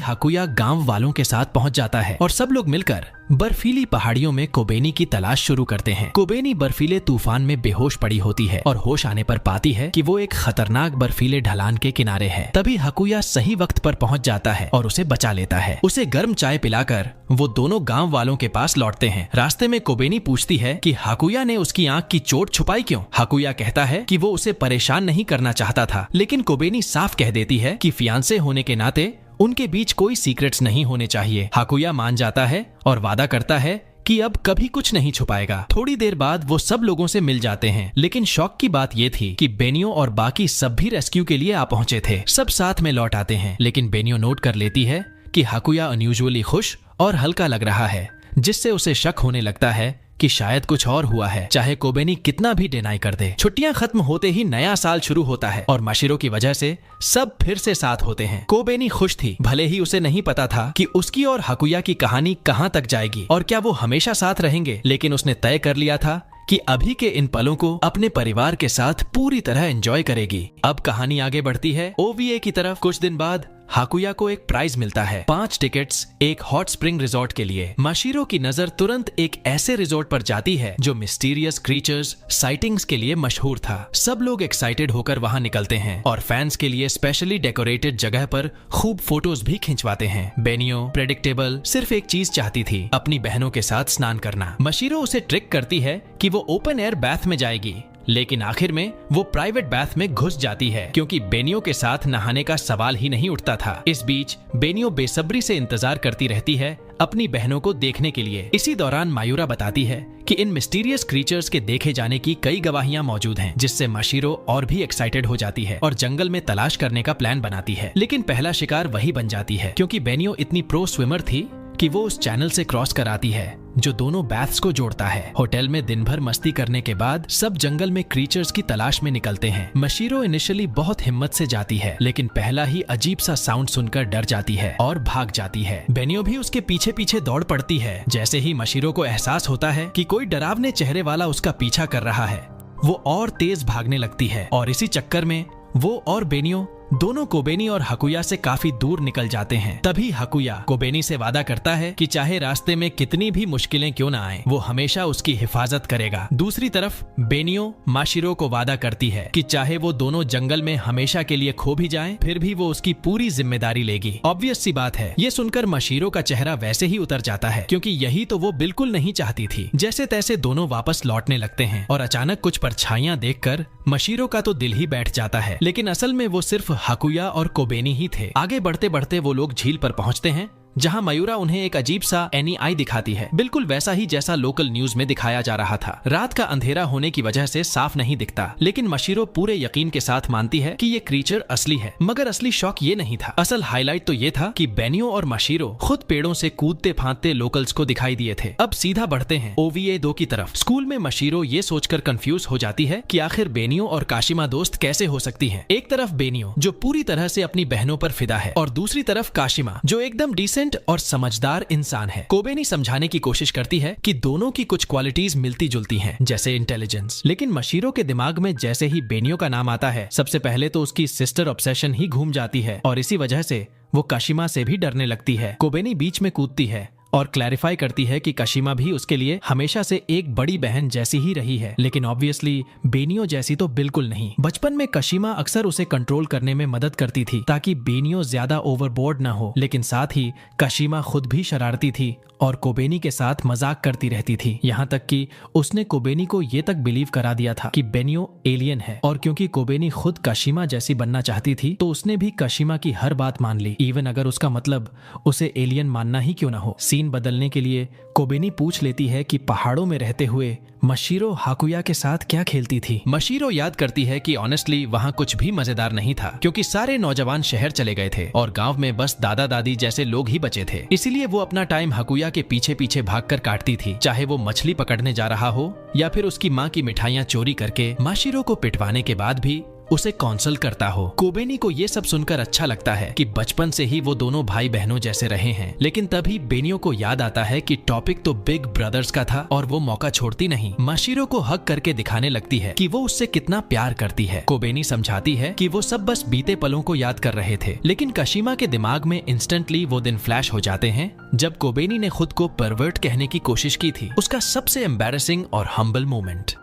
हाकुया गांव वालों के साथ पहुंच जाता है और सब लोग मिलकर बर्फीली पहाड़ियों में कोबेनी की तलाश शुरू करते हैं। कोबेनी बर्फीले तूफान में बेहोश पड़ी होती है और होश आने पर पाती है कि वो एक खतरनाक बर्फीले ढलान के किनारे है। तभी हाकुया सही वक्त पर पहुंच जाता है और उसे बचा लेता है। उसे गर्म चाय पिलाकर वो दोनों गांव वालों के पास लौटते हैं। रास्ते में कोबेनी पूछती है कि हाकुया ने उसकी आंख की चोट छुपाई क्यों। हाकुया कहता है कि वो उसे परेशान नहीं करना चाहता था, लेकिन कोबेनी साफ कह देती है कि फियांसे होने के नाते उनके बीच कोई सीक्रेट्स नहीं होने चाहिए। हाकुया मान जाता है और वादा करता है कि अब कभी कुछ नहीं छुपाएगा। थोड़ी देर बाद वो सब लोगों से मिल जाते हैं, लेकिन शौक की बात ये थी कि बेनियो और बाकी सब भी रेस्क्यू के लिए आ पहुंचे थे। सब साथ में लौट आते हैं, लेकिन बेनियो नोट कर लेती है कि हाकुया अनयूजुअली खुश और हल्का लग रहा है, जिससे उसे शक होने लगता है कि शायद कुछ और हुआ है, चाहे कोबेनी कितना भी डिनाई कर दे। छुट्टियां खत्म होते ही नया साल शुरू होता है और माशिरो की वजह से सब फिर से साथ होते हैं। कोबेनी खुश थी, भले ही उसे नहीं पता था कि उसकी और हाकुया की कहानी कहां तक जाएगी और क्या वो हमेशा साथ रहेंगे, लेकिन उसने तय कर लिया था कि अभी के इन पलों को अपने परिवार के साथ पूरी तरह एंजॉय करेगी। अब कहानी आगे बढ़ती है ओवीए की तरफ। कुछ दिन बाद हाकुया को एक प्राइज मिलता है, 5 टिकट्स एक हॉट स्प्रिंग रिजॉर्ट के लिए। माशिरो की नजर तुरंत एक ऐसे रिजॉर्ट पर जाती है जो मिस्टीरियस क्रीचर्स साइटिंग्स के लिए मशहूर था। सब लोग एक्साइटेड होकर वहां निकलते हैं और फैंस के लिए स्पेशली डेकोरेटेड जगह पर खूब फोटोज भी खिंचवाते हैं। बेनियो प्रेडिक्टेबल सिर्फ एक चीज चाहती थी, अपनी बहनों के साथ स्नान करना। माशिरो उसे ट्रिक करती है कि वो ओपन एयर बैथ में जाएगी, लेकिन आखिर में वो प्राइवेट बैथ में घुस जाती है, क्योंकि बेनियो के साथ नहाने का सवाल ही नहीं उठता था। इस बीच बेनियो बेसब्री से इंतजार करती रहती है अपनी बहनों को देखने के लिए। इसी दौरान मायूरा बताती है कि इन मिस्टीरियस क्रीचर्स के देखे जाने की कई गवाहियां मौजूद हैं, जिससे माशिरो और भी एक्साइटेड हो जाती है और जंगल में तलाश करने का प्लान बनाती है। लेकिन पहला शिकार वही बन जाती है, क्योंकि बेनियो इतनी प्रो स्विमर थी कि वो उस चैनल से क्रॉस कर आती है जो दोनों बैथ्स को जोड़ता है। होटल में दिन भर मस्ती करने के बाद सब जंगल में क्रीचर्स की तलाश में निकलते हैं। माशिरो इनिशियली बहुत हिम्मत से जाती है, लेकिन पहला ही अजीब सा साउंड सुनकर डर जाती है और भाग जाती है। बेनियो भी उसके पीछे पीछे दौड़ पड़ती है। जैसे ही माशिरो को एहसास होता है कि कोई डरावने चेहरे वाला उसका पीछा कर रहा है, वो और तेज भागने लगती है और इसी चक्कर में वो और बेनियो दोनों कोबेनी और हाकुया से काफी दूर निकल जाते हैं। तभी हाकुया कोबेनी से वादा करता है कि चाहे रास्ते में कितनी भी मुश्किलें क्यों ना आए, वो हमेशा उसकी हिफाजत करेगा। दूसरी तरफ बेनियो माशिरो को वादा करती है कि चाहे वो दोनों जंगल में हमेशा के लिए खो भी जाएं, फिर भी वो उसकी पूरी जिम्मेदारी लेगी। ऑब्वियस सी बात है, ये सुनकर माशिरो का चेहरा वैसे ही उतर जाता है, क्योंकि यही तो वो बिल्कुल नहीं चाहती थी। जैसे तैसे दोनों वापस लौटने लगते हैं और अचानक कुछ परछाइयां देखकर माशिरो का तो दिल ही बैठ जाता है, लेकिन असल में वो सिर्फ हाकुया और कोबेनी ही थे। आगे बढ़ते बढ़ते वो लोग झील पर पहुंचते हैं, जहां मयूरा उन्हें एक अजीब सा एनीआई दिखाती है, बिल्कुल वैसा ही जैसा लोकल न्यूज में दिखाया जा रहा था। रात का अंधेरा होने की वजह से साफ नहीं दिखता, लेकिन माशिरो पूरे यकीन के साथ मानती है कि ये क्रीचर असली है। मगर असली शौक ये नहीं था, असल हाईलाइट तो ये था कि बेनियो और माशिरो खुद पेड़ों से कूदते फांदते लोकल्स को दिखाई दिए थे। अब सीधा बढ़ते हैं ओवीए 2 की तरफ। स्कूल में माशिरो ये सोचकर कंफ्यूज हो जाती है कि आखिर बेनियो और काशिमा दोस्त कैसे हो सकती है। एक तरफ बेनियो जो पूरी तरह से अपनी बहनों पर फिदा है, और दूसरी तरफ काशिमा जो एकदम डिसेंट और समझदार इंसान है। कोबेनी समझाने की कोशिश करती है कि दोनों की कुछ क्वालिटीज मिलती जुलती हैं, जैसे इंटेलिजेंस, लेकिन माशिरो के दिमाग में जैसे ही बेनियो का नाम आता है, सबसे पहले तो उसकी सिस्टर ऑब्सेशन ही घूम जाती है और इसी वजह से वो काशिमा से भी डरने लगती है। कोबेनी बीच में कूदती है और क्लैरिफाई करती है कि काशिमा भी उसके लिए हमेशा से एक बड़ी बहन जैसी ही रही है, लेकिन ऑब्वियसली बेनियो जैसी तो बिल्कुल नहीं। बचपन में काशिमा अक्सर उसे कंट्रोल करने में मदद करती थी ताकि बेनियो ज्यादा ओवरबोर्ड ना हो, लेकिन साथ ही काशिमा खुद भी शरारती थी और कोबेनी के साथ मजाक करती रहती थी। यहाँ तक कि उसने कोबेनी को ये तक बिलीव करा दिया था कि बेनियो एलियन है, और क्योंकि कोबेनी खुद काशिमा जैसी बनना चाहती थी तो उसने भी काशिमा की हर बात मान ली, इवन अगर उसका मतलब उसे एलियन मानना ही क्यों ना हो। सीन बदलने के लिए कोबेनी पूछ लेती है कि पहाड़ों में रहते हुए मशीरो हाकुया के साथ क्या खेलती थी। मशीरो याद करती है कि ऑनेस्टली वहाँ कुछ भी मजेदार नहीं था, क्योंकि सारे नौजवान शहर चले गए थे और गांव में बस दादा दादी जैसे लोग ही बचे थे। इसीलिए वो अपना टाइम हाकुया के पीछे पीछे भागकर काटती थी, चाहे वो मछली पकड़ने जा रहा हो या फिर उसकी माँ की मिठाइयाँ चोरी करके माशिरो को पिटवाने के बाद भी उसे कौंसल करता हो। कोबेनी को ये सब सुनकर अच्छा लगता है कि बचपन से ही वो दोनों भाई बहनों जैसे रहे हैं, लेकिन तभी बेनियो को याद आता है कि टॉपिक तो बिग ब्रदर्स का था और वो मौका छोड़ती नहीं। माशिरो को हक करके दिखाने लगती है कि वो उससे कितना प्यार करती है। कोबेनी समझाती है कि वो सब बस बीते पलों को याद कर रहे थे, लेकिन काशिमा के दिमाग में इंस्टेंटली वो दिन फ्लैश हो जाते हैं जब कोबेनी ने खुद को परवर्ट कहने की कोशिश की थी, उसका सबसे एम्बैरेसिंग और हम्बल मोमेंट।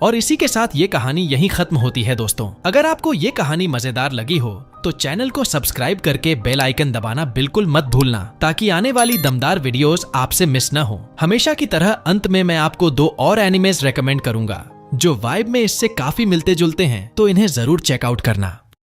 और इसी के साथ ये कहानी यहीं खत्म होती है दोस्तों। अगर आपको ये कहानी मजेदार लगी हो तो चैनल को सब्सक्राइब करके बेल आइकन दबाना बिल्कुल मत भूलना, ताकि आने वाली दमदार वीडियोस आपसे मिस ना हो। हमेशा की तरह अंत में मैं आपको 2 और एनिमेज रेकमेंड करूंगा जो वाइब में इससे काफी मिलते जुलते हैं, तो इन्हें जरूर चेकआउट करना।